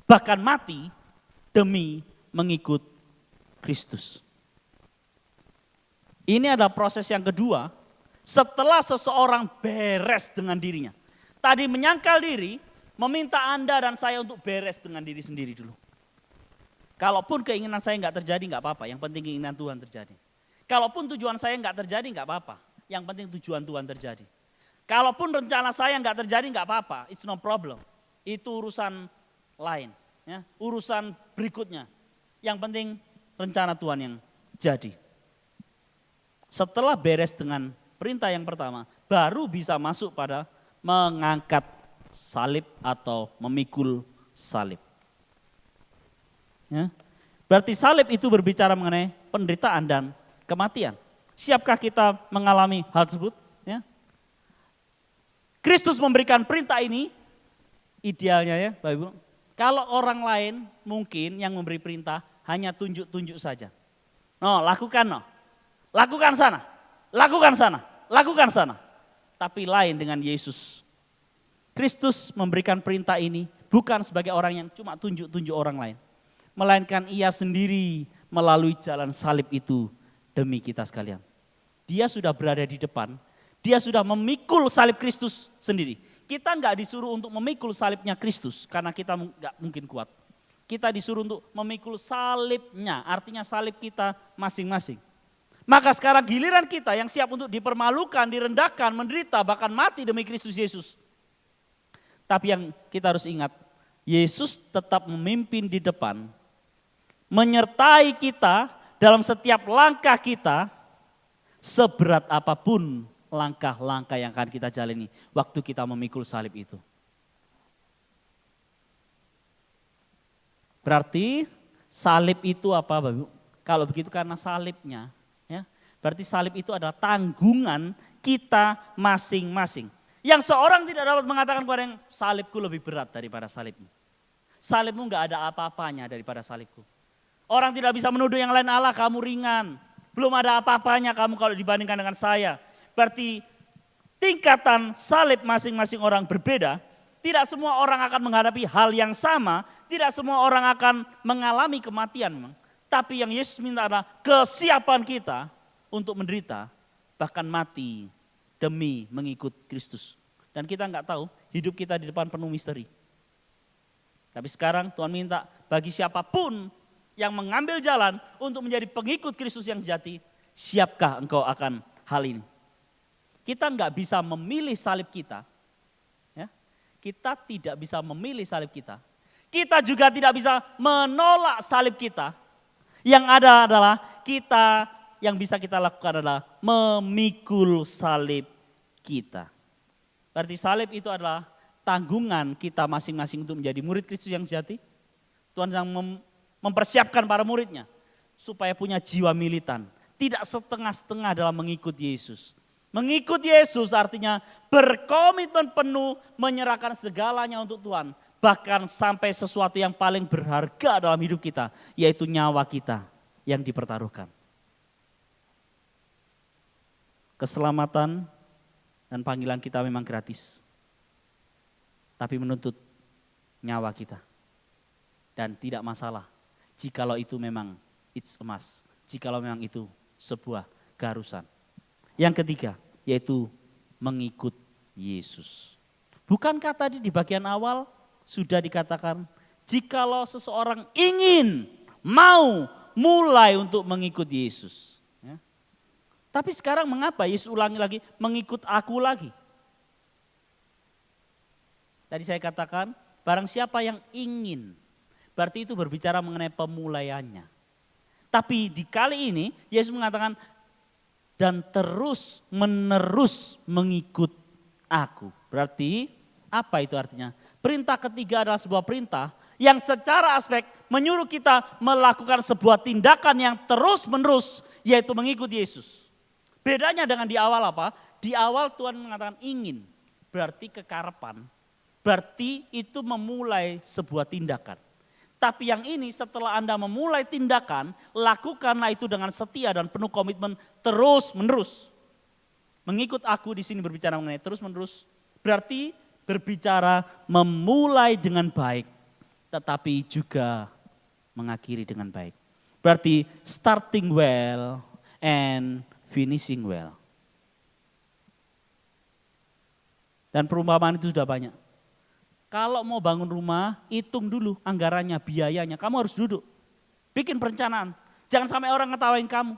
bahkan mati demi mengikut Kristus. Ini adalah proses yang kedua setelah seseorang beres dengan dirinya. Tadi menyangkal diri, meminta Anda dan saya untuk beres dengan diri sendiri dulu. Kalaupun keinginan saya enggak terjadi enggak apa-apa, yang penting keinginan Tuhan terjadi. Kalaupun tujuan saya enggak terjadi enggak apa-apa, yang penting tujuan Tuhan terjadi. Kalaupun rencana saya enggak terjadi enggak apa-apa, it's no problem. Itu urusan lain, ya, urusan berikutnya. Yang penting rencana Tuhan yang jadi. Setelah beres dengan perintah yang pertama, baru bisa masuk pada mengangkat salib atau memikul salib. Ya. Berarti salib itu berbicara mengenai penderitaan dan kematian. Siapkah kita mengalami hal tersebut? Ya. Kristus memberikan perintah ini, idealnya ya Bapak Ibu. Kalau orang lain mungkin yang memberi perintah hanya tunjuk-tunjuk saja. Lakukan lakukan sana, lakukan sana, lakukan sana. Tapi lain dengan Yesus. Kristus memberikan perintah ini bukan sebagai orang yang cuma tunjuk-tunjuk orang lain. Melainkan ia sendiri melalui jalan salib itu demi kita sekalian. Dia sudah berada di depan. Dia sudah memikul salib Kristus sendiri. Kita enggak disuruh untuk memikul salibnya Kristus karena kita enggak mungkin kuat. Kita disuruh untuk memikul salibnya, artinya salib kita masing-masing. Maka sekarang giliran kita yang siap untuk dipermalukan, direndahkan, menderita, bahkan mati demi Kristus Yesus. Tapi yang kita harus ingat, Yesus tetap memimpin di depan, menyertai kita dalam setiap langkah kita, seberat apapun langkah-langkah yang akan kita jalani waktu kita memikul salib itu. Berarti salib itu apa Bapak Ibu? Kalau begitu karena salibnya, ya, berarti salib itu adalah tanggungan kita masing-masing. Yang seorang tidak dapat mengatakan kepada yang salibku lebih berat daripada salibmu. Salibmu enggak ada apa-apanya daripada salibku. Orang tidak bisa menuduh yang lain, Allah kamu ringan. Belum ada apa-apanya kamu kalau dibandingkan dengan saya. Berarti tingkatan salib masing-masing orang berbeda. Tidak semua orang akan menghadapi hal yang sama, tidak semua orang akan mengalami kematian memang. Tapi yang Yesus minta adalah kesiapan kita untuk menderita, bahkan mati demi mengikut Kristus. Dan kita nggak tahu, hidup kita di depan penuh misteri. Tapi sekarang Tuhan minta bagi siapapun yang mengambil jalan untuk menjadi pengikut Kristus yang sejati, siapkah engkau akan hal ini? Kita nggak bisa memilih salib kita. Ya. Kita tidak bisa memilih salib kita. Kita juga tidak bisa menolak salib kita. Yang ada adalah yang bisa kita lakukan adalah memikul salib kita. Berarti salib itu adalah tanggungan kita masing-masing untuk menjadi murid Kristus yang sejati. Tuhan sedang mempersiapkan para muridnya supaya punya jiwa militan. Tidak setengah-setengah dalam mengikut Yesus. Mengikut Yesus artinya berkomitmen penuh menyerahkan segalanya untuk Tuhan. Bahkan sampai sesuatu yang paling berharga dalam hidup kita, yaitu nyawa kita yang dipertaruhkan. Keselamatan dan panggilan kita memang gratis. Tapi menuntut nyawa kita. Dan tidak masalah jikalau itu memang it's a must. Jikalau memang itu sebuah keharusan. Yang ketiga, yaitu mengikut Yesus. Bukankah tadi di bagian awal sudah dikatakan, jikalau seseorang ingin, mau, mulai untuk mengikut Yesus. Ya. Tapi sekarang mengapa Yesus ulangi lagi, mengikut aku lagi? Tadi saya katakan, barang siapa yang ingin, berarti itu berbicara mengenai pemulaiannya. Tapi di kali ini Yesus mengatakan, dan terus menerus mengikut aku. Berarti apa itu artinya? Perintah ketiga adalah sebuah perintah yang secara aspek menyuruh kita melakukan sebuah tindakan yang terus menerus, yaitu mengikut Yesus. Bedanya dengan di awal apa? Di awal Tuhan mengatakan ingin, berarti kekarepan, berarti itu memulai sebuah tindakan. Tapi yang ini setelah Anda memulai tindakan, lakukanlah itu dengan setia dan penuh komitmen terus menerus. Mengikut aku di sini berbicara mengenai terus menerus, berarti berbicara memulai dengan baik, tetapi juga mengakhiri dengan baik. Berarti starting well and finishing well. Dan perumpamaan itu sudah banyak. Kalau mau bangun rumah, hitung dulu anggarannya, biayanya. Kamu harus duduk, bikin perencanaan. Jangan sampai orang ngetawain kamu.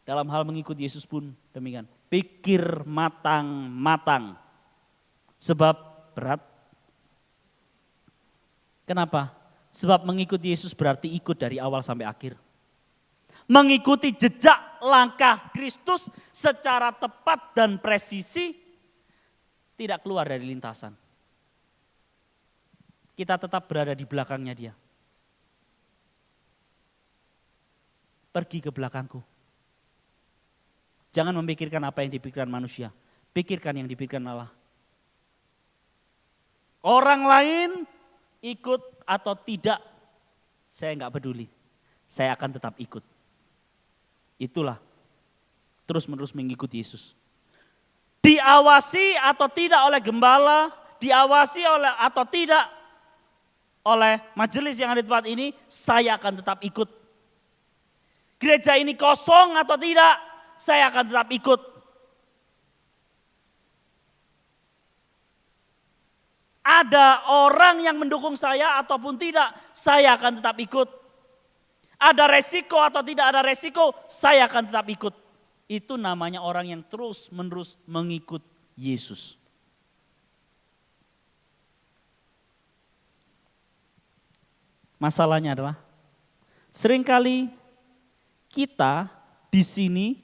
Dalam hal mengikut Yesus pun demikian. Pikir matang-matang. Sebab berat. Kenapa? Sebab mengikut Yesus berarti ikut dari awal sampai akhir. Mengikuti jejak langkah Kristus secara tepat dan presisi, tidak keluar dari lintasan. Kita tetap berada di belakangnya dia. Pergi ke belakangku. Jangan memikirkan apa yang dipikirkan manusia. Pikirkan yang dipikirkan Allah. Orang lain ikut atau tidak, saya enggak peduli. Saya akan tetap ikut. Itulah terus menerus mengikuti Yesus. Diawasi atau tidak oleh gembala, diawasi oleh atau tidak oleh majelis yang ada di tempat ini, saya akan tetap ikut. Gereja ini kosong atau tidak, saya akan tetap ikut. Ada orang yang mendukung saya ataupun tidak, saya akan tetap ikut. Ada resiko atau tidak ada resiko, saya akan tetap ikut. Itu namanya orang yang terus menerus mengikut Yesus. Masalahnya adalah seringkali kita di sini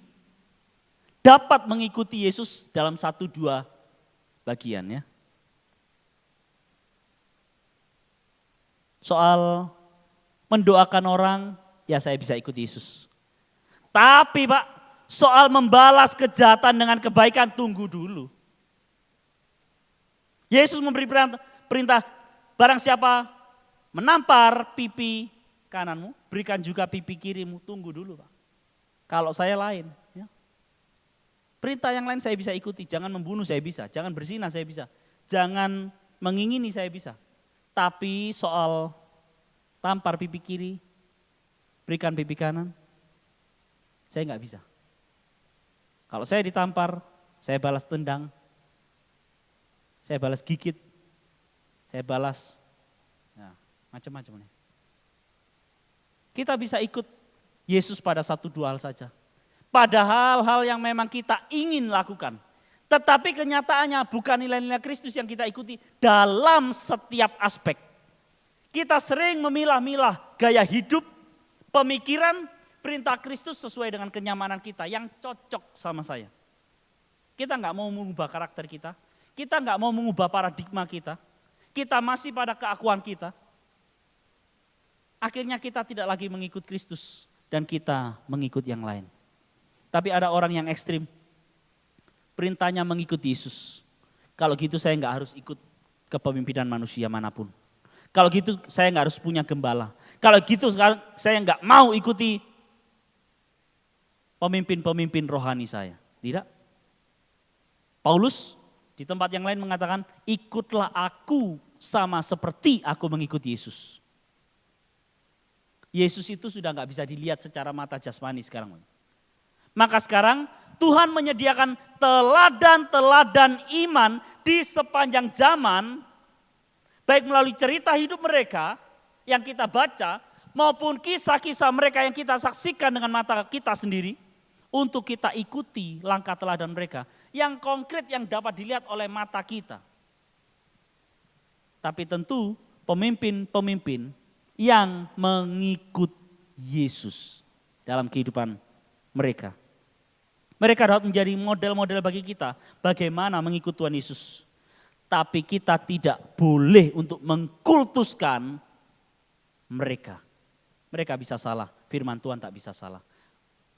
dapat mengikuti Yesus dalam 1-2 bagian ya. Soal mendoakan orang, ya saya bisa ikut Yesus. Tapi Pak, soal membalas kejahatan dengan kebaikan, tunggu dulu. Yesus memberi perintah, barang siapa menampar pipi kananmu, berikan juga pipi kirimu, tunggu dulu Pak. Kalau saya lain, ya. Perintah yang lain saya bisa ikuti, jangan membunuh saya bisa, jangan berzina saya bisa. Jangan mengingini saya bisa. Tapi soal tampar pipi kiri, berikan pipi kanan, saya nggak bisa. Kalau saya ditampar, saya balas tendang, saya balas gigit, saya balas macam-macam. Kita bisa ikut Yesus pada 1-2 hal saja. Pada hal-hal yang memang kita ingin lakukan. Tetapi kenyataannya bukan nilai-nilai Kristus yang kita ikuti dalam setiap aspek. Kita sering memilah-milah gaya hidup, pemikiran, perintah Kristus sesuai dengan kenyamanan kita yang cocok sama saya. Kita nggak mau mengubah karakter kita, kita nggak mau mengubah paradigma kita masih pada keakuan kita. Akhirnya kita tidak lagi mengikut Kristus dan kita mengikut yang lain. Tapi ada orang yang ekstrim, perintahnya mengikut Yesus. Kalau gitu saya nggak harus ikut kepemimpinan manusia manapun. Kalau gitu saya nggak harus punya gembala. Kalau gitu saya nggak mau ikuti pemimpin-pemimpin rohani saya. Tidak. Paulus di tempat yang lain mengatakan, ikutlah aku sama seperti aku mengikuti Yesus. Yesus itu sudah nggak bisa dilihat secara mata jasmani sekarang. Maka sekarang Tuhan menyediakan teladan-teladan iman di sepanjang zaman, baik melalui cerita hidup mereka yang kita baca, maupun kisah-kisah mereka yang kita saksikan dengan mata kita sendiri, untuk kita ikuti langkah teladan mereka, yang konkret yang dapat dilihat oleh mata kita. Tapi tentu pemimpin-pemimpin yang mengikut Yesus dalam kehidupan mereka. Mereka dapat menjadi model-model bagi kita bagaimana mengikut Tuhan Yesus. Tapi kita tidak boleh untuk mengkultuskan mereka. Mereka bisa salah, firman Tuhan tak bisa salah.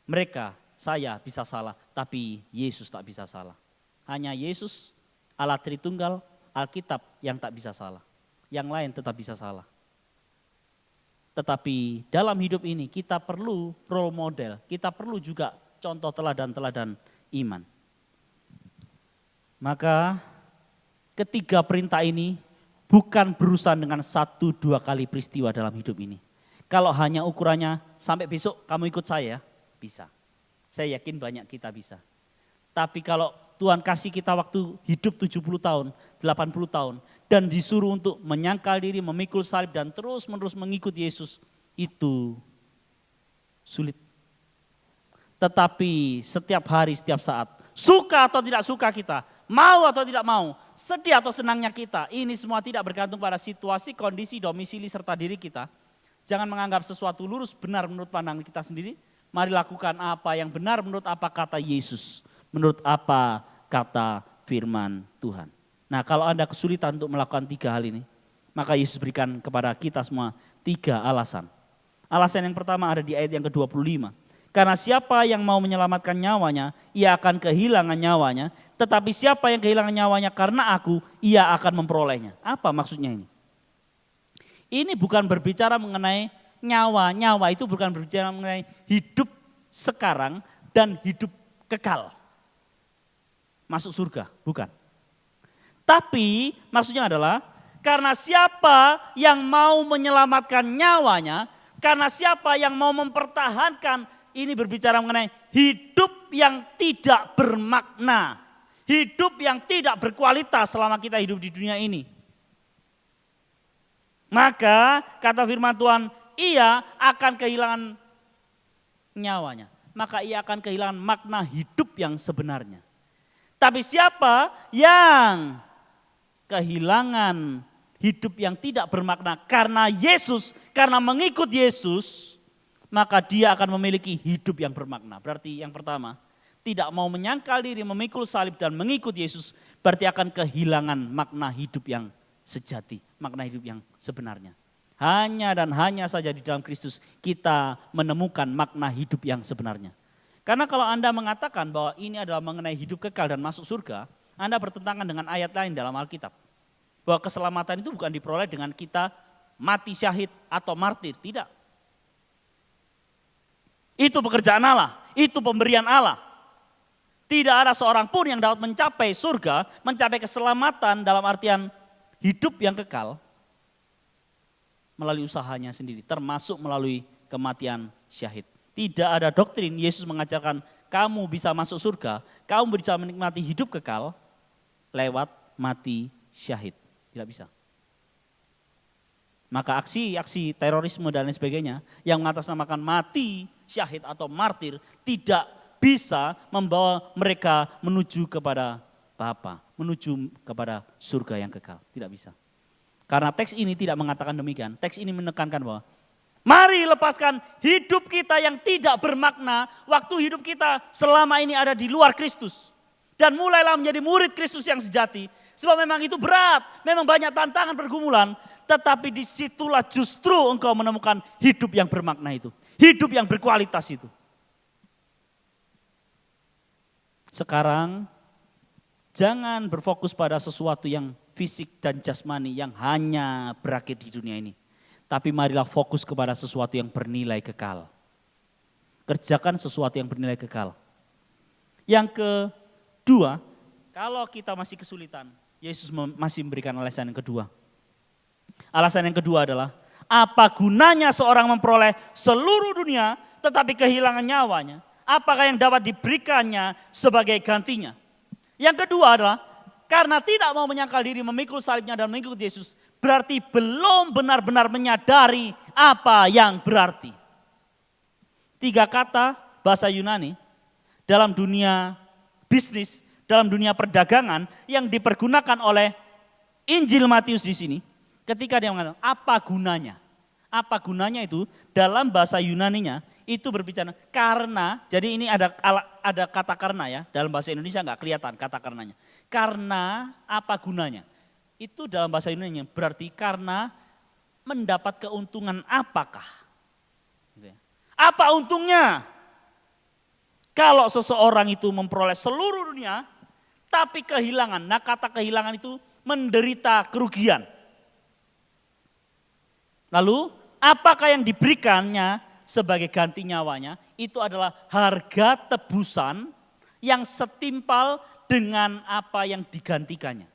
Mereka, saya bisa salah, tapi Yesus tak bisa salah. Hanya Yesus, Allah Tritunggal, Alkitab yang tak bisa salah. Yang lain tetap bisa salah. Tetapi dalam hidup ini kita perlu role model, kita perlu juga contoh teladan-teladan iman. Maka ketiga perintah ini bukan berurusan dengan 1-2 kali peristiwa dalam hidup ini. Kalau hanya ukurannya sampai besok kamu ikut saya, bisa. Saya yakin banyak kita bisa. Tapi kalau Tuhan kasih kita waktu hidup 70 tahun, 80 tahun, dan disuruh untuk menyangkal diri, memikul salib dan terus-menerus mengikut Yesus, itu sulit. Tetapi setiap hari, setiap saat, suka atau tidak suka kita, mau atau tidak mau, sedih atau senangnya kita, ini semua tidak bergantung pada situasi, kondisi, domisili, serta diri kita. Jangan menganggap sesuatu lurus benar menurut pandangan kita sendiri. Mari lakukan apa yang benar menurut apa kata Yesus, menurut apa kata firman Tuhan. Nah, kalau Anda kesulitan untuk melakukan 3 hal ini, maka Yesus berikan kepada kita semua 3 alasan. Alasan yang pertama ada di ayat yang ke-25. Karena siapa yang mau menyelamatkan nyawanya, ia akan kehilangan nyawanya. Tetapi siapa yang kehilangan nyawanya karena aku, ia akan memperolehnya. Apa maksudnya ini? Ini bukan berbicara mengenai nyawa. Nyawa itu bukan berbicara mengenai hidup sekarang dan hidup kekal. Masuk surga, bukan. Tapi maksudnya adalah karena siapa yang mau menyelamatkan nyawanya, karena siapa yang mau mempertahankan, ini berbicara mengenai hidup yang tidak bermakna. Hidup yang tidak berkualitas selama kita hidup di dunia ini. Maka kata firman Tuhan, ia akan kehilangan nyawanya. Maka ia akan kehilangan makna hidup yang sebenarnya. Tapi siapa yang kehilangan hidup yang tidak bermakna karena Yesus, karena mengikut Yesus, maka dia akan memiliki hidup yang bermakna. Berarti yang pertama, tidak mau menyangkal diri, memikul salib dan mengikut Yesus, berarti akan kehilangan makna hidup yang sejati, makna hidup yang sebenarnya. Hanya dan hanya saja di dalam Kristus kita menemukan makna hidup yang sebenarnya. Karena kalau Anda mengatakan bahwa ini adalah mengenai hidup kekal dan masuk surga, Anda bertentangan dengan ayat lain dalam Alkitab. Bahwa keselamatan itu bukan diperoleh dengan kita mati syahid atau martir, tidak. Itu pekerjaan Allah, itu pemberian Allah. Tidak ada seorang pun yang dapat mencapai surga, mencapai keselamatan dalam artian hidup yang kekal melalui usahanya sendiri, termasuk melalui kematian syahid. Tidak ada doktrin Yesus mengajarkan kamu bisa masuk surga, kamu bisa menikmati hidup kekal lewat mati syahid. Tidak bisa. Maka aksi-aksi terorisme dan lain sebagainya yang mengatasnamakan mati syahid atau martir tidak bisa membawa mereka menuju kepada Bapa, menuju kepada surga yang kekal. Tidak bisa. Karena teks ini tidak mengatakan demikian. Teks ini menekankan bahwa mari lepaskan hidup kita yang tidak bermakna waktu hidup kita selama ini ada di luar Kristus. Dan mulailah menjadi murid Kristus yang sejati. Sebab memang itu berat, memang banyak tantangan pergumulan. Tetapi disitulah justru engkau menemukan hidup yang bermakna itu. Hidup yang berkualitas itu. Sekarang jangan berfokus pada sesuatu yang fisik dan jasmani yang hanya berakhir di dunia ini. Tapi marilah fokus kepada sesuatu yang bernilai kekal. Kerjakan sesuatu yang bernilai kekal. Yang kedua, kalau kita masih kesulitan, Yesus masih memberikan alasan yang kedua. Alasan yang kedua adalah, apa gunanya seorang memperoleh seluruh dunia tetapi kehilangan nyawanya? Apakah yang dapat diberikannya sebagai gantinya? Yang kedua adalah, karena tidak mau menyangkal diri memikul salibnya dan mengikut Yesus, berarti belum benar-benar menyadari apa yang berarti. 3 kata bahasa Yunani dalam dunia bisnis, dalam dunia perdagangan yang dipergunakan oleh Injil Matius di sini. Ketika dia mengatakan apa gunanya? Apa gunanya itu dalam bahasa Yunaninya itu berbicara karena, jadi ini ada kata karena ya, dalam bahasa Indonesia enggak kelihatan kata karenanya. Karena apa gunanya? Itu dalam bahasa Yunani berarti karena mendapat keuntungan apakah? Apa untungnya? Kalau seseorang itu memperoleh seluruh dunia, tapi kehilangan, nah kata kehilangan itu menderita kerugian. Lalu apakah yang diberikannya sebagai ganti nyawanya? Itu adalah harga tebusan yang setimpal dengan apa yang digantikannya.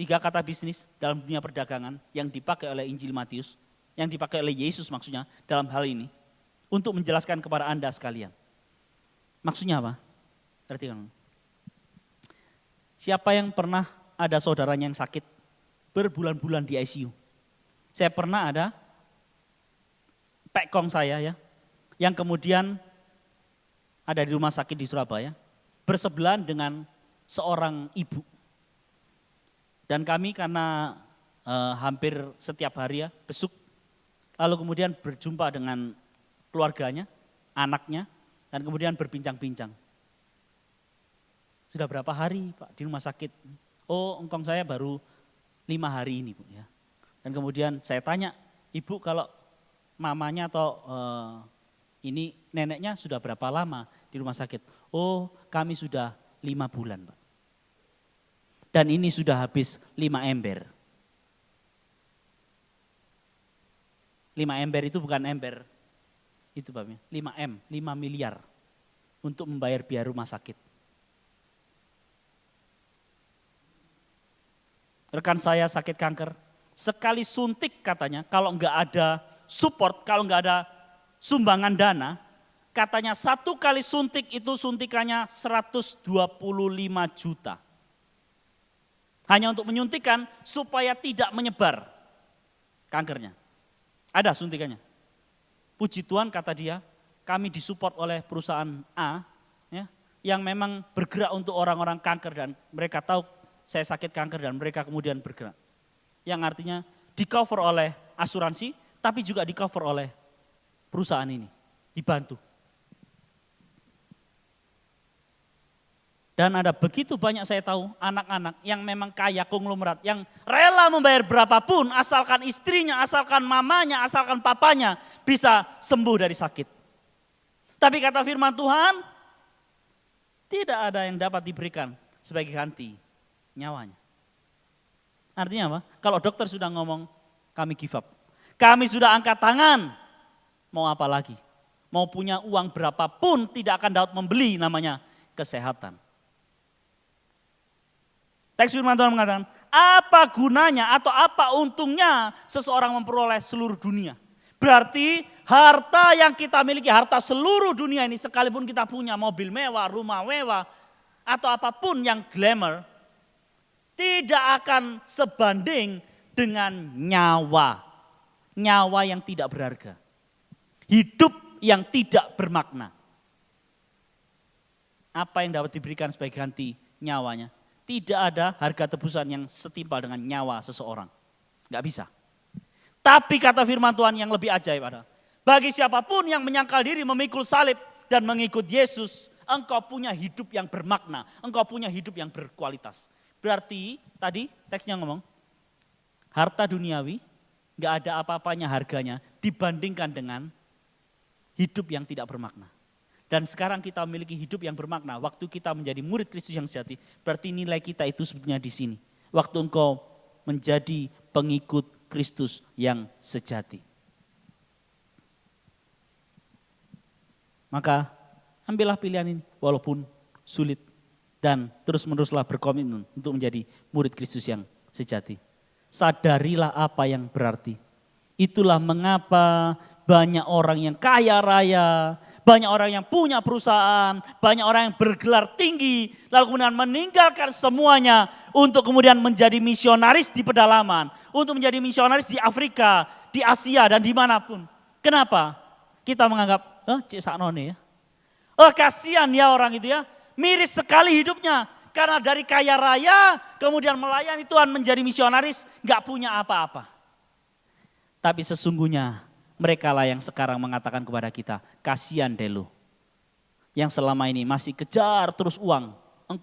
3 kata bisnis dalam dunia perdagangan yang dipakai oleh Injil Matius, yang dipakai oleh Yesus maksudnya dalam hal ini, untuk menjelaskan kepada Anda sekalian. Maksudnya apa? Perhatikan. Siapa yang pernah ada saudaranya yang sakit berbulan-bulan di ICU? Saya pernah ada pekong saya ya, yang kemudian ada di rumah sakit di Surabaya, bersebelahan dengan seorang ibu. Dan kami karena hampir setiap hari ya besuk, lalu kemudian berjumpa dengan keluarganya, anaknya, dan kemudian berbincang-bincang. Sudah berapa hari Pak di rumah sakit? Oh engkong saya baru 5 hari ini Bu ya. Dan kemudian saya tanya, ibu kalau mamanya atau ini neneknya sudah berapa lama di rumah sakit? Oh kami sudah 5 bulan Pak. Dan ini sudah habis 5 ember. 5 ember itu bukan ember, itu Pak, 5 miliar untuk membayar biaya rumah sakit. Rekan saya sakit kanker, sekali suntik katanya kalau enggak ada support, kalau enggak ada sumbangan dana, katanya 1 kali suntik itu suntikannya 125 juta. Hanya untuk menyuntikkan supaya tidak menyebar kankernya. Ada suntikannya. Puji Tuhan kata dia, kami disupport oleh perusahaan A ya, yang memang bergerak untuk orang-orang kanker dan mereka tahu saya sakit kanker dan mereka kemudian bergerak. Yang artinya di cover oleh asuransi tapi juga di cover oleh perusahaan ini, dibantu. Dan ada begitu banyak saya tahu anak-anak yang memang kaya konglomerat, yang rela membayar berapapun asalkan istrinya, asalkan mamanya, asalkan papanya bisa sembuh dari sakit. Tapi kata firman Tuhan, tidak ada yang dapat diberikan sebagai ganti nyawanya. Artinya apa? Kalau dokter sudah ngomong, kami give up. Kami sudah angkat tangan, mau apa lagi? Mau punya uang berapapun tidak akan dapat membeli namanya kesehatan. Teks firman Tuhan mengatakan, apa gunanya atau apa untungnya seseorang memperoleh seluruh dunia? Berarti harta yang kita miliki, harta seluruh dunia ini sekalipun kita punya mobil mewah, rumah mewah, atau apapun yang glamour, tidak akan sebanding dengan nyawa. Nyawa yang tidak berharga. Hidup yang tidak bermakna. Apa yang dapat diberikan sebagai ganti nyawanya? Tidak ada harga tebusan yang setimpal dengan nyawa seseorang. Gak bisa. Tapi kata firman Tuhan yang lebih ajaib adalah, bagi siapapun yang menyangkal diri memikul salib dan mengikut Yesus, engkau punya hidup yang bermakna, engkau punya hidup yang berkualitas. Berarti tadi teksnya ngomong, harta duniawi gak ada apa-apanya harganya dibandingkan dengan hidup yang tidak bermakna. Dan sekarang kita memiliki hidup yang bermakna. Waktu kita menjadi murid Kristus yang sejati, berarti nilai kita itu sebetulnya di sini. Waktu engkau menjadi pengikut Kristus yang sejati. Maka ambillah pilihan ini walaupun sulit. Dan terus-meneruslah berkomitmen untuk menjadi murid Kristus yang sejati. Sadarilah apa yang berarti. Itulah mengapa banyak orang yang kaya raya, banyak orang yang punya perusahaan, banyak orang yang bergelar tinggi, lalu kemudian meninggalkan semuanya untuk kemudian menjadi misionaris di pedalaman, untuk menjadi misionaris di Afrika, di Asia dan dimanapun. Kenapa? Kita menganggap, cik saknone ya. Kasihan ya orang itu ya, miris sekali hidupnya. Karena dari kaya raya, kemudian melayani Tuhan menjadi misionaris, gak punya apa-apa. Tapi sesungguhnya mereka lah yang sekarang mengatakan kepada kita, kasihan deh lu. Yang selama ini masih kejar terus uang.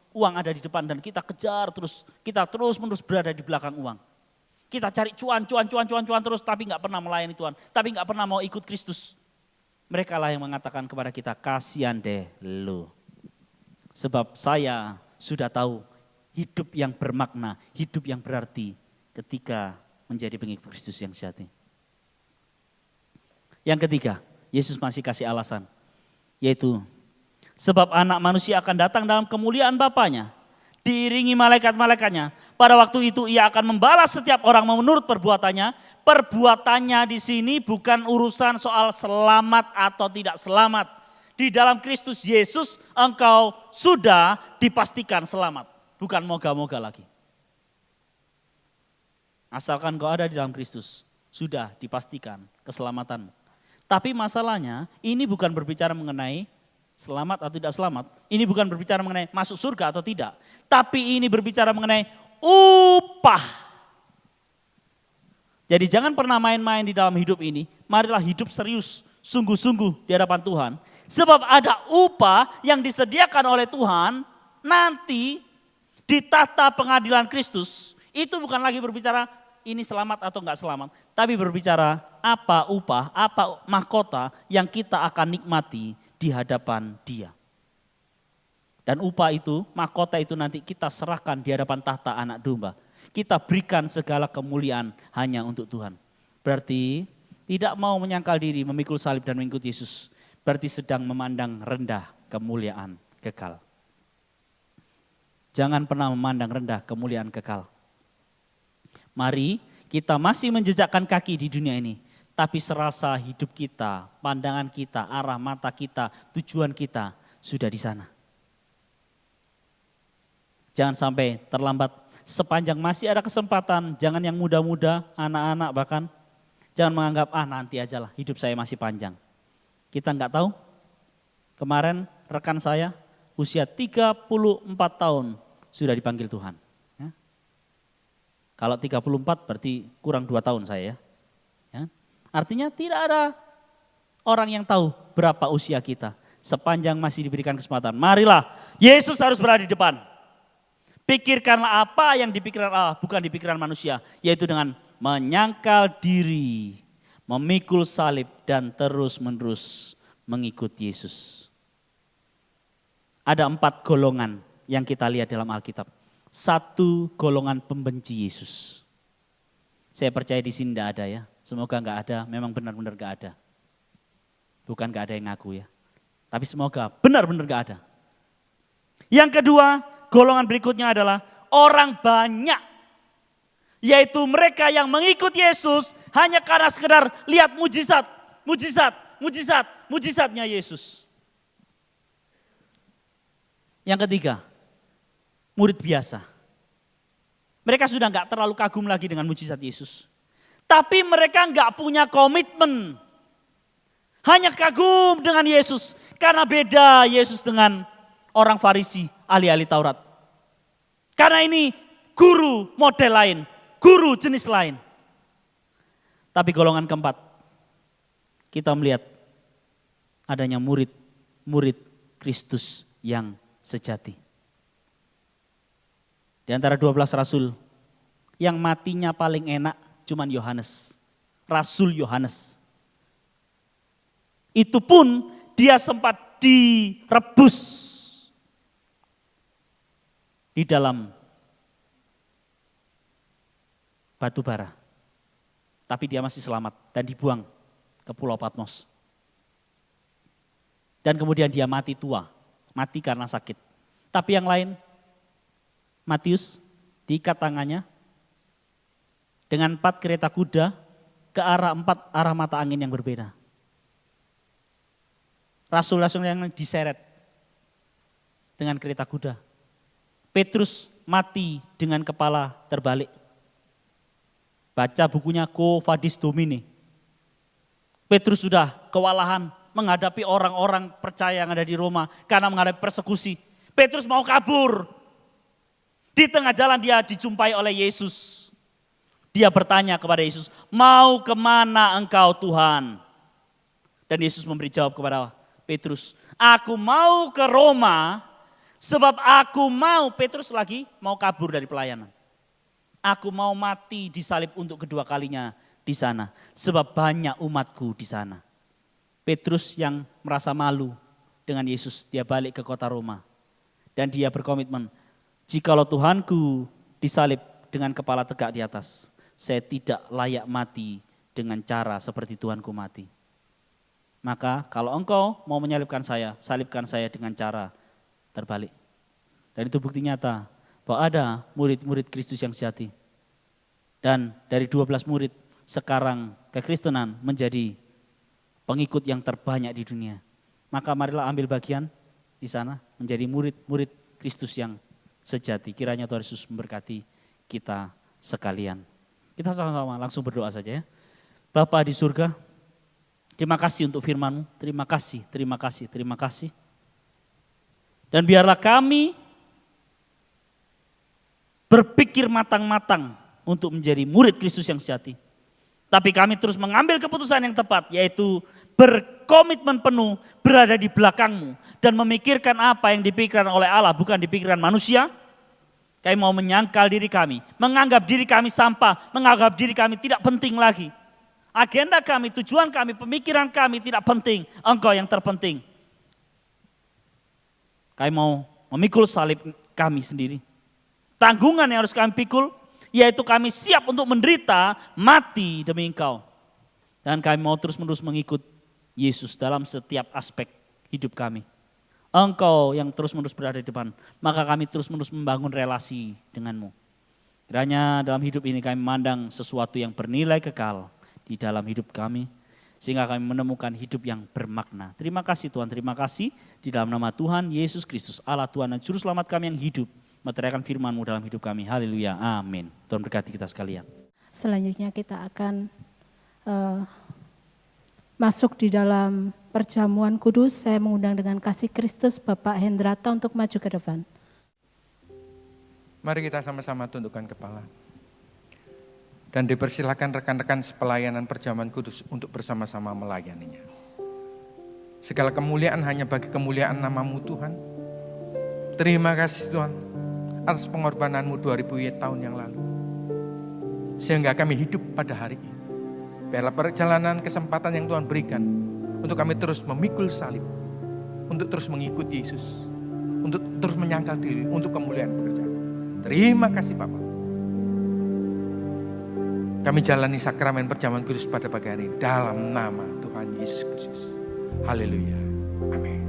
Uang ada di depan dan kita kejar terus, kita terus menerus berada di belakang uang. Kita cari cuan terus tapi gak pernah melayani Tuhan. Tapi gak pernah mau ikut Kristus. Mereka lah yang mengatakan kepada kita, kasihan deh lu. Sebab saya sudah tahu hidup yang bermakna, hidup yang berarti ketika menjadi pengikut Kristus yang sejati. Yang ketiga, Yesus masih kasih alasan, yaitu sebab anak manusia akan datang dalam kemuliaan Bapanya, diiringi malaikat-malaikatnya. Pada waktu itu ia akan membalas setiap orang menurut perbuatannya. Perbuatannya di sini bukan urusan soal selamat atau tidak selamat. Di dalam Kristus Yesus engkau sudah dipastikan selamat. Bukan moga-moga lagi. Asalkan kau ada di dalam Kristus, sudah dipastikan keselamatanmu. Tapi masalahnya ini bukan berbicara mengenai selamat atau tidak selamat. Ini bukan berbicara mengenai masuk surga atau tidak. Tapi ini berbicara mengenai upah. Jadi jangan pernah main-main di dalam hidup ini. Marilah hidup serius, sungguh-sungguh di hadapan Tuhan. Sebab ada upah yang disediakan oleh Tuhan nanti di tata pengadilan Kristus. Itu bukan lagi berbicara ini selamat atau enggak selamat. Tapi berbicara apa upah, apa mahkota yang kita akan nikmati di hadapan Dia. Dan upah itu, mahkota itu nanti kita serahkan di hadapan tahta anak domba. Kita berikan segala kemuliaan hanya untuk Tuhan. Berarti tidak mau menyangkal diri, memikul salib dan mengikut Yesus. Berarti sedang memandang rendah kemuliaan kekal. Jangan pernah memandang rendah kemuliaan kekal. Mari kita masih menjejakkan kaki di dunia ini. Tapi serasa hidup kita, pandangan kita, arah mata kita, tujuan kita sudah di sana. Jangan sampai terlambat. Sepanjang masih ada kesempatan, jangan yang muda-muda, anak-anak bahkan. Jangan menganggap nanti aja lah, hidup saya masih panjang. Kita enggak tahu, kemarin rekan saya usia 34 tahun sudah dipanggil Tuhan. Ya. Kalau 34 berarti kurang 2 tahun saya ya. Ya. Artinya tidak ada orang yang tahu berapa usia kita. Sepanjang masih diberikan kesempatan, marilah Yesus harus berada di depan. Pikirkanlah apa yang dipikirkan Allah, bukan dipikirkan manusia. Yaitu dengan menyangkal diri, memikul salib dan terus-menerus mengikut Yesus. Ada 4 golongan yang kita lihat dalam Alkitab. 1 golongan pembenci Yesus. Saya percaya di sini tidak ada ya. Semoga enggak ada, memang benar-benar enggak ada. Bukan enggak ada yang ngaku ya. Tapi semoga benar-benar enggak ada. Yang kedua, golongan berikutnya adalah orang banyak. Yaitu mereka yang mengikut Yesus hanya karena sekedar lihat mujizatnya Yesus. Yang ketiga, murid biasa. Mereka sudah gak terlalu kagum lagi dengan mujizat Yesus. Tapi mereka gak punya komitmen. Hanya kagum dengan Yesus. Karena beda Yesus dengan orang Farisi, ahli-ahli Taurat. Karena ini guru model lain, guru jenis lain. Tapi golongan keempat, kita melihat adanya murid Kristus yang sejati. Di antara 12 rasul, yang matinya paling enak cuman Yohanes, Rasul Yohanes. Itu pun dia sempat direbus di dalam batu bara. Tapi dia masih selamat dan dibuang ke Pulau Patmos. Dan kemudian dia mati tua, mati karena sakit. Tapi yang lain, Matius diikat tangannya dengan 4 kereta kuda ke arah 4 arah mata angin yang berbeda. Rasul-rasul yang diseret dengan kereta kuda. Petrus mati dengan kepala terbalik. Baca bukunya Quo Vadis Domini. Petrus sudah kewalahan menghadapi orang-orang percaya yang ada di Roma karena menghadapi persekusi. Petrus mau kabur. Di tengah jalan dia dijumpai oleh Yesus. Dia bertanya kepada Yesus, mau kemana engkau Tuhan? Dan Yesus memberi jawab kepada Petrus, aku mau ke Roma sebab aku mau, Petrus lagi mau kabur dari pelayanan. Aku mau mati disalib untuk kedua kalinya di sana. Sebab banyak umatku di sana. Petrus yang merasa malu dengan Yesus, dia balik ke kota Roma. Dan dia berkomitmen, jikalau Tuhanku disalib dengan kepala tegak di atas, saya tidak layak mati dengan cara seperti Tuhanku mati. Maka kalau engkau mau menyalibkan saya, salibkan saya dengan cara terbalik. Dan itu bukti nyata bahwa ada murid-murid Kristus yang sejati. Dan dari 12 murid sekarang kekristenan menjadi pengikut yang terbanyak di dunia. Maka marilah ambil bagian di sana menjadi murid-murid Kristus yang sejati. Kiranya Tuhan Yesus memberkati kita sekalian. Kita sama-sama langsung berdoa saja ya. Bapa di surga, terima kasih untuk firman-Mu. Terima kasih. Dan biarlah kami berpikir matang-matang untuk menjadi murid Kristus yang sejati. Tapi kami terus mengambil keputusan yang tepat, yaitu berkomitmen penuh berada di belakang-Mu dan memikirkan apa yang dipikirkan oleh Allah, bukan dipikirkan manusia. Kami mau menyangkal diri kami, menganggap diri kami sampah, menganggap diri kami tidak penting lagi. Agenda kami, tujuan kami, pemikiran kami tidak penting, Engkau yang terpenting. Kami mau memikul salib kami sendiri. Tanggungan yang harus kami pikul, yaitu kami siap untuk menderita, mati demi Engkau. Dan kami mau terus-menerus mengikut Yesus dalam setiap aspek hidup kami. Engkau yang terus-menerus berada di depan, maka kami terus-menerus membangun relasi dengan-Mu. Kiranya dalam hidup ini kami memandang sesuatu yang bernilai kekal di dalam hidup kami, sehingga kami menemukan hidup yang bermakna. Terima kasih Tuhan, terima kasih di dalam nama Tuhan Yesus Kristus, Allah Tuhan dan Juru Selamat kami yang hidup, meteriakan firman-Mu dalam hidup kami. Haleluya, amin. Tuhan berkati kita sekalian. Selanjutnya kita akan masuk di dalam perjamuan kudus. Saya mengundang dengan kasih Kristus Bapak Hendrata untuk maju ke depan. Mari kita sama-sama tundukkan kepala. Dan dipersilakan rekan-rekan sepelayanan perjamuan kudus untuk bersama-sama melayaninya. Segala kemuliaan hanya bagi kemuliaan nama-Mu Tuhan. Terima kasih Tuhan atas pengorbanan-Mu 2000 tahun yang lalu. Sehingga kami hidup pada hari ini. Biarlah perjalanan kesempatan yang Tuhan berikan untuk kami terus memikul salib, untuk terus mengikuti Yesus, untuk terus menyangkal diri untuk kemuliaan pekerjaan. Terima kasih Bapak. Kami jalani sakramen perjamuan kudus pada pagi hari ini dalam nama Tuhan Yesus Kristus. Haleluya. Amin.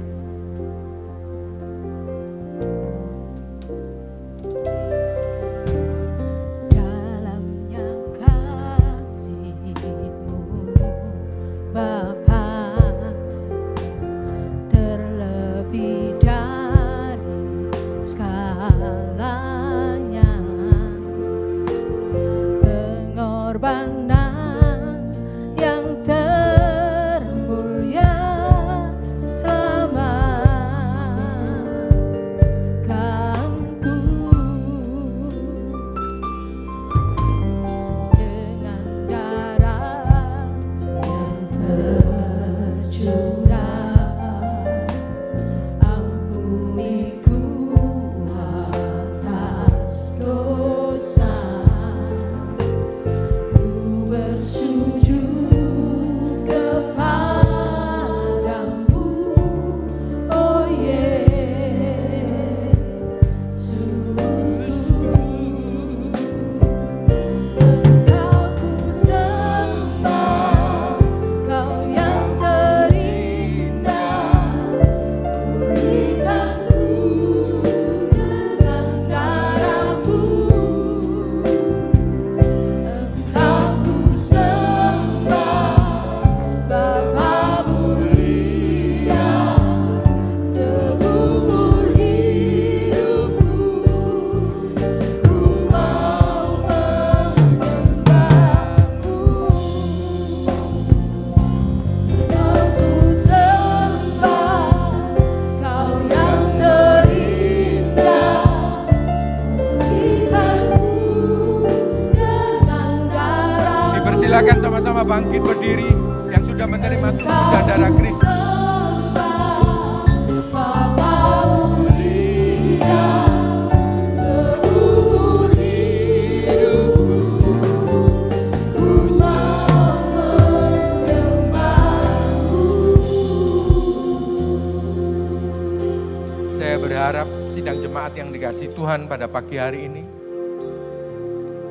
Saya harap sidang jemaat yang dikasihi Tuhan pada pagi hari ini,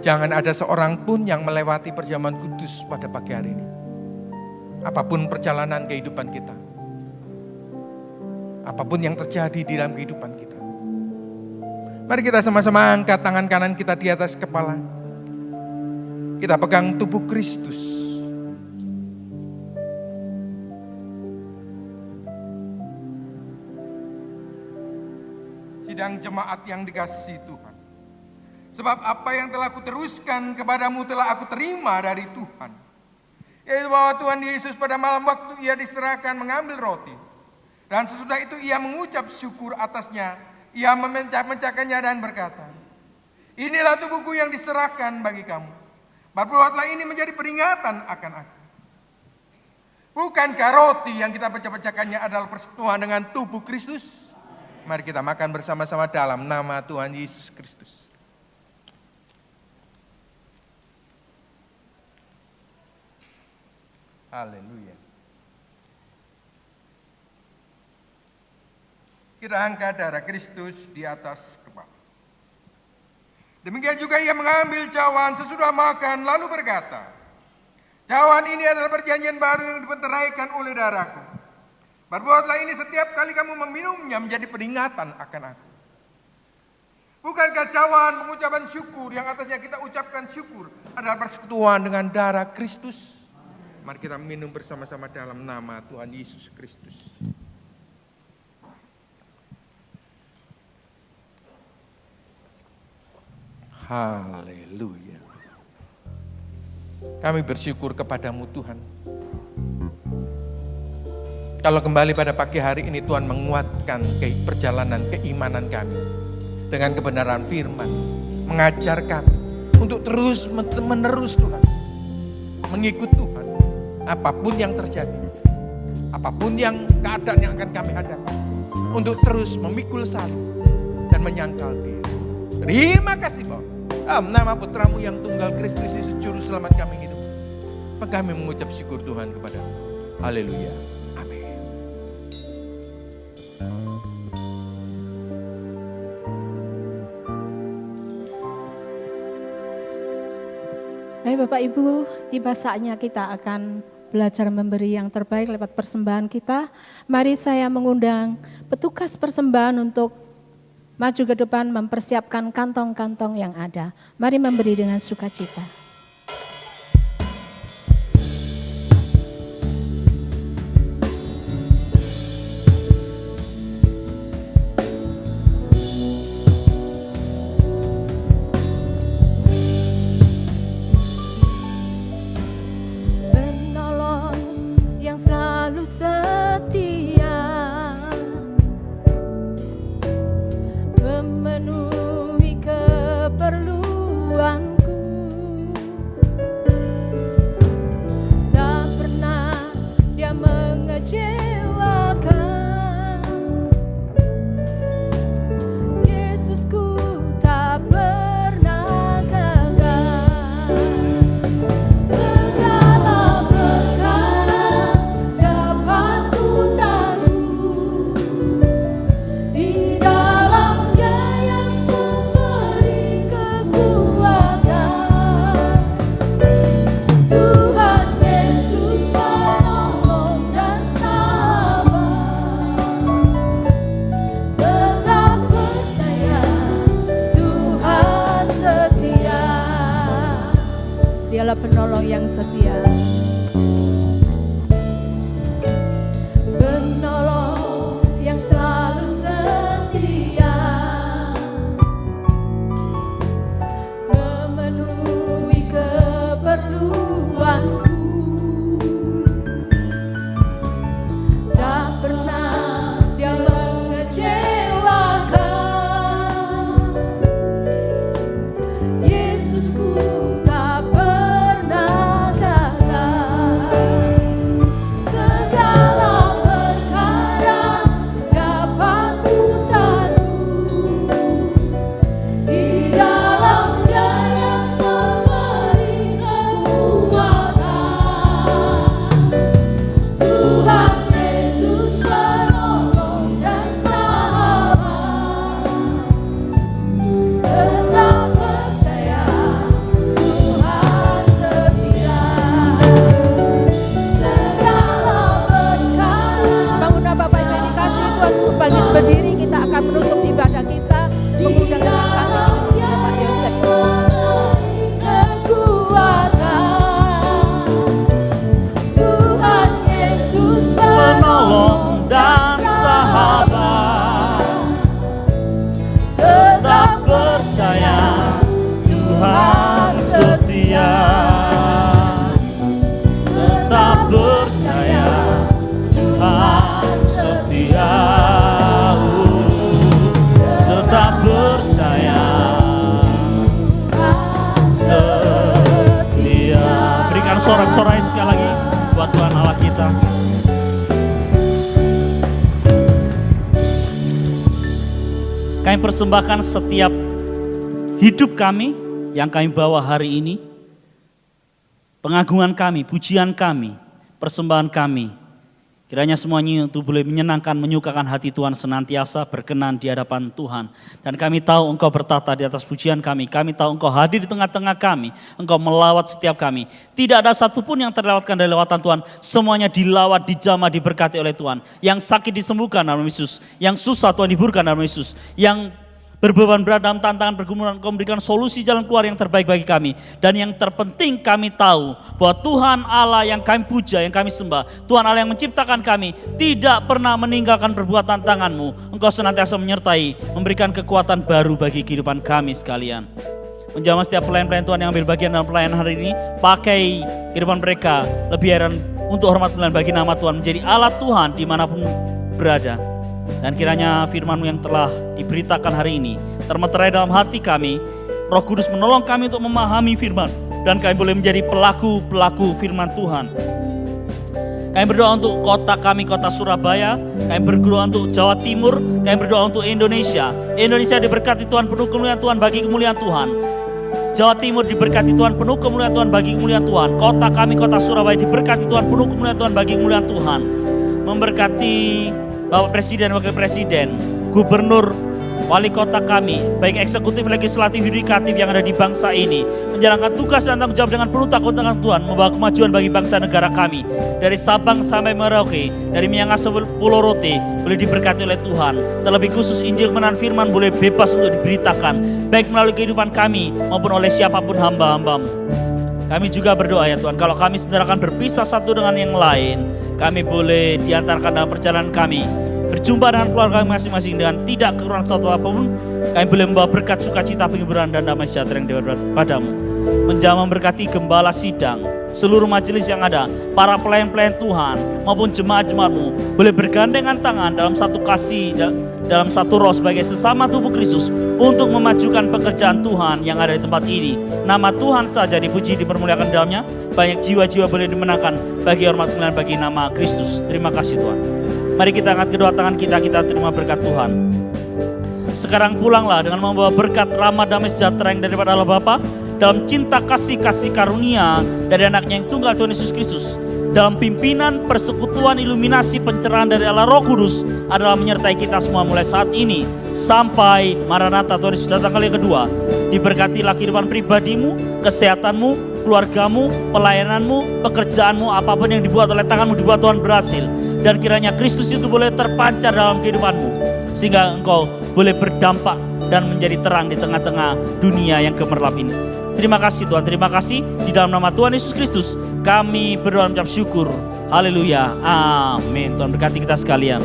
jangan ada seorang pun yang melewati perjamuan kudus pada pagi hari ini. Apapun perjalanan kehidupan kita, apapun yang terjadi di dalam kehidupan kita, mari kita sama-sama angkat tangan kanan kita di atas kepala. Kita pegang tubuh Kristus. Sidang jemaat yang dikasihi Tuhan, sebab apa yang telah kuteruskan kepadamu telah aku terima dari Tuhan, yaitu bahwa Tuhan Yesus pada malam waktu ia diserahkan mengambil roti, dan sesudah itu ia mengucap syukur atasnya, ia memecah-mecahkannya dan berkata, inilah tubuhku yang diserahkan bagi kamu, perbuatlah ini menjadi peringatan akan aku. Bukankah roti yang kita pecah-pecahkannya adalah persekutuan dengan tubuh Kristus? Mari kita makan bersama-sama dalam nama Tuhan Yesus Kristus. Haleluya. Kita angkat darah Kristus di atas kepala. Demikian juga ia mengambil cawan sesudah makan lalu berkata, cawan ini adalah perjanjian baru yang dibenteraikan oleh darahku. Berbuatlah ini setiap kali kamu meminumnya menjadi peringatan akan aku. Bukankah cawan pengucapan syukur yang atasnya kita ucapkan syukur adalah persekutuan dengan darah Kristus? Mari kita minum bersama-sama dalam nama Tuhan Yesus Kristus. Haleluya. Kami bersyukur kepadamu Tuhan. Kalau kembali pada pagi hari ini Tuhan menguatkan perjalanan keimanan kami dengan kebenaran firman, mengajar kami untuk terus menerus Tuhan, mengikut Tuhan, apapun yang terjadi, apapun yang keadaan yang akan kami hadapi, untuk terus memikul salib dan menyangkal Dia. Terima kasih Bapak. Nama putramu yang tunggal Kristus Yesus Juru Selamat kami hidup. Kami mengucap syukur Tuhan kepada-Mu. Haleluya. Baik Bapak Ibu, tiba saatnya kita akan belajar memberi yang terbaik lewat persembahan kita. Mari saya mengundang petugas persembahan untuk maju ke depan mempersiapkan kantong-kantong yang ada. Mari memberi dengan sukacita. Memenuhi keperluanku. Berdiri kita akan menutup ibadah kita mengundang dengan kasih Bapak Yosef. Tuhan Yesus penolong dan sahabat, tetap percaya Tuhan setia, tetap percaya Tuhan setia, tetap percaya setia. Berikan sorak-sorai sekali lagi buat Tuhan Allah kita. Kami persembahkan setiap hidup kami yang kami bawa hari ini, pengagungan kami, pujian kami, persembahan kami. Kiranya semuanya itu boleh menyenangkan, menyukakan hati Tuhan, senantiasa berkenan di hadapan Tuhan. Dan kami tahu Engkau bertata di atas pujian kami tahu Engkau hadir di tengah-tengah kami, Engkau melawat setiap kami. Tidak ada satupun yang terlewatkan dari lewatan Tuhan, semuanya dilawat, dijamah, diberkati oleh Tuhan. Yang sakit disembuhkan dalam Yesus, yang susah Tuhan hiburkan dalam Yesus, yang berbeban berat dalam tantangan pergumulan, Engkau memberikan solusi jalan keluar yang terbaik bagi kami. Dan yang terpenting kami tahu bahwa Tuhan Allah yang kami puja, yang kami sembah, Tuhan Allah yang menciptakan kami, tidak pernah meninggalkan perbuatan tangan-Mu. Engkau senantiasa menyertai, memberikan kekuatan baru bagi kehidupan kami sekalian. Menjamah setiap pelayan-pelayan Tuhan yang ambil bagian dalam pelayanan hari ini, pakai kehidupan mereka lebih heran untuk hormat dan bagi nama Tuhan, menjadi alat Tuhan dimanapun berada. Dan kiranya firman-Mu yang telah diberitakan hari ini termeterai dalam hati kami. Roh Kudus menolong kami untuk memahami firman, dan kami boleh menjadi pelaku-pelaku firman Tuhan. Kami berdoa untuk kota kami, kota Surabaya. Kami berdoa untuk Jawa Timur. Kami berdoa untuk Indonesia. Indonesia diberkati Tuhan, penuh kemuliaan Tuhan bagi kemuliaan Tuhan. Jawa Timur diberkati Tuhan, penuh kemuliaan Tuhan bagi kemuliaan Tuhan. Kota kami, kota Surabaya diberkati Tuhan, penuh kemuliaan Tuhan bagi kemuliaan Tuhan. Memberkati Bapak Presiden, Wakil Presiden, Gubernur, Wali Kota kami, baik eksekutif, legislatif, yudikatif yang ada di bangsa ini, menjalankan tugas dan tanggung jawab dengan penuh takut akan Tuhan, membawa kemajuan bagi bangsa negara kami. Dari Sabang sampai Merauke, dari Miangas sampai Pulau Rote, boleh diberkati oleh Tuhan. Terlebih khusus Injil kebenaran firman boleh bebas untuk diberitakan, baik melalui kehidupan kami maupun oleh siapapun hamba-hamba-Mu. Kami juga berdoa ya Tuhan, kalau kami sebenarnya akan berpisah satu dengan yang lain, kami boleh diantarkan dalam perjalanan kami, berjumpa dengan keluarga kami masing-masing dengan tidak kekurangan sesuatu apapun. Kami boleh membawa berkat, sukacita, penghiburan, dan damai sejahtera yang padamu. Menjamah memberkati gembala sidang, seluruh majelis yang ada, para pelayan-pelayan Tuhan maupun jemaat-jemaat-Mu boleh bergandengan tangan dalam satu kasih, dalam satu roh sebagai sesama tubuh Kristus untuk memajukan pekerjaan Tuhan yang ada di tempat ini. Nama Tuhan saja dipuji, dipermuliakan dalamnya. Banyak jiwa-jiwa boleh dimenangkan bagi hormat kemuliaan bagi nama Kristus. Terima kasih Tuhan. Mari kita angkat kedua tangan kita terima berkat Tuhan. Sekarang pulanglah dengan membawa berkat rahmat damai sejahtera yang daripada Allah Bapa, dalam cinta kasih karunia dari anaknya yang tunggal Tuhan Yesus Kristus, dalam pimpinan persekutuan iluminasi pencerahan dari Allah Roh Kudus adalah menyertai kita semua mulai saat ini sampai Maranatha Tuhan Yesus datang kali kedua. Diberkatilah kehidupan pribadimu, kesehatanmu, keluargamu, pelayananmu, pekerjaanmu, apapun yang dibuat oleh tanganmu dibuat Tuhan berhasil. Dan kiranya Kristus itu boleh terpancar dalam kehidupanmu, sehingga engkau boleh berdampak dan menjadi terang di tengah-tengah dunia yang gemerlap ini. Terima kasih Tuhan, terima kasih. Di dalam nama Tuhan Yesus Kristus kami berdoa mengucap syukur. Haleluya, amin. Tuhan berkati kita sekalian.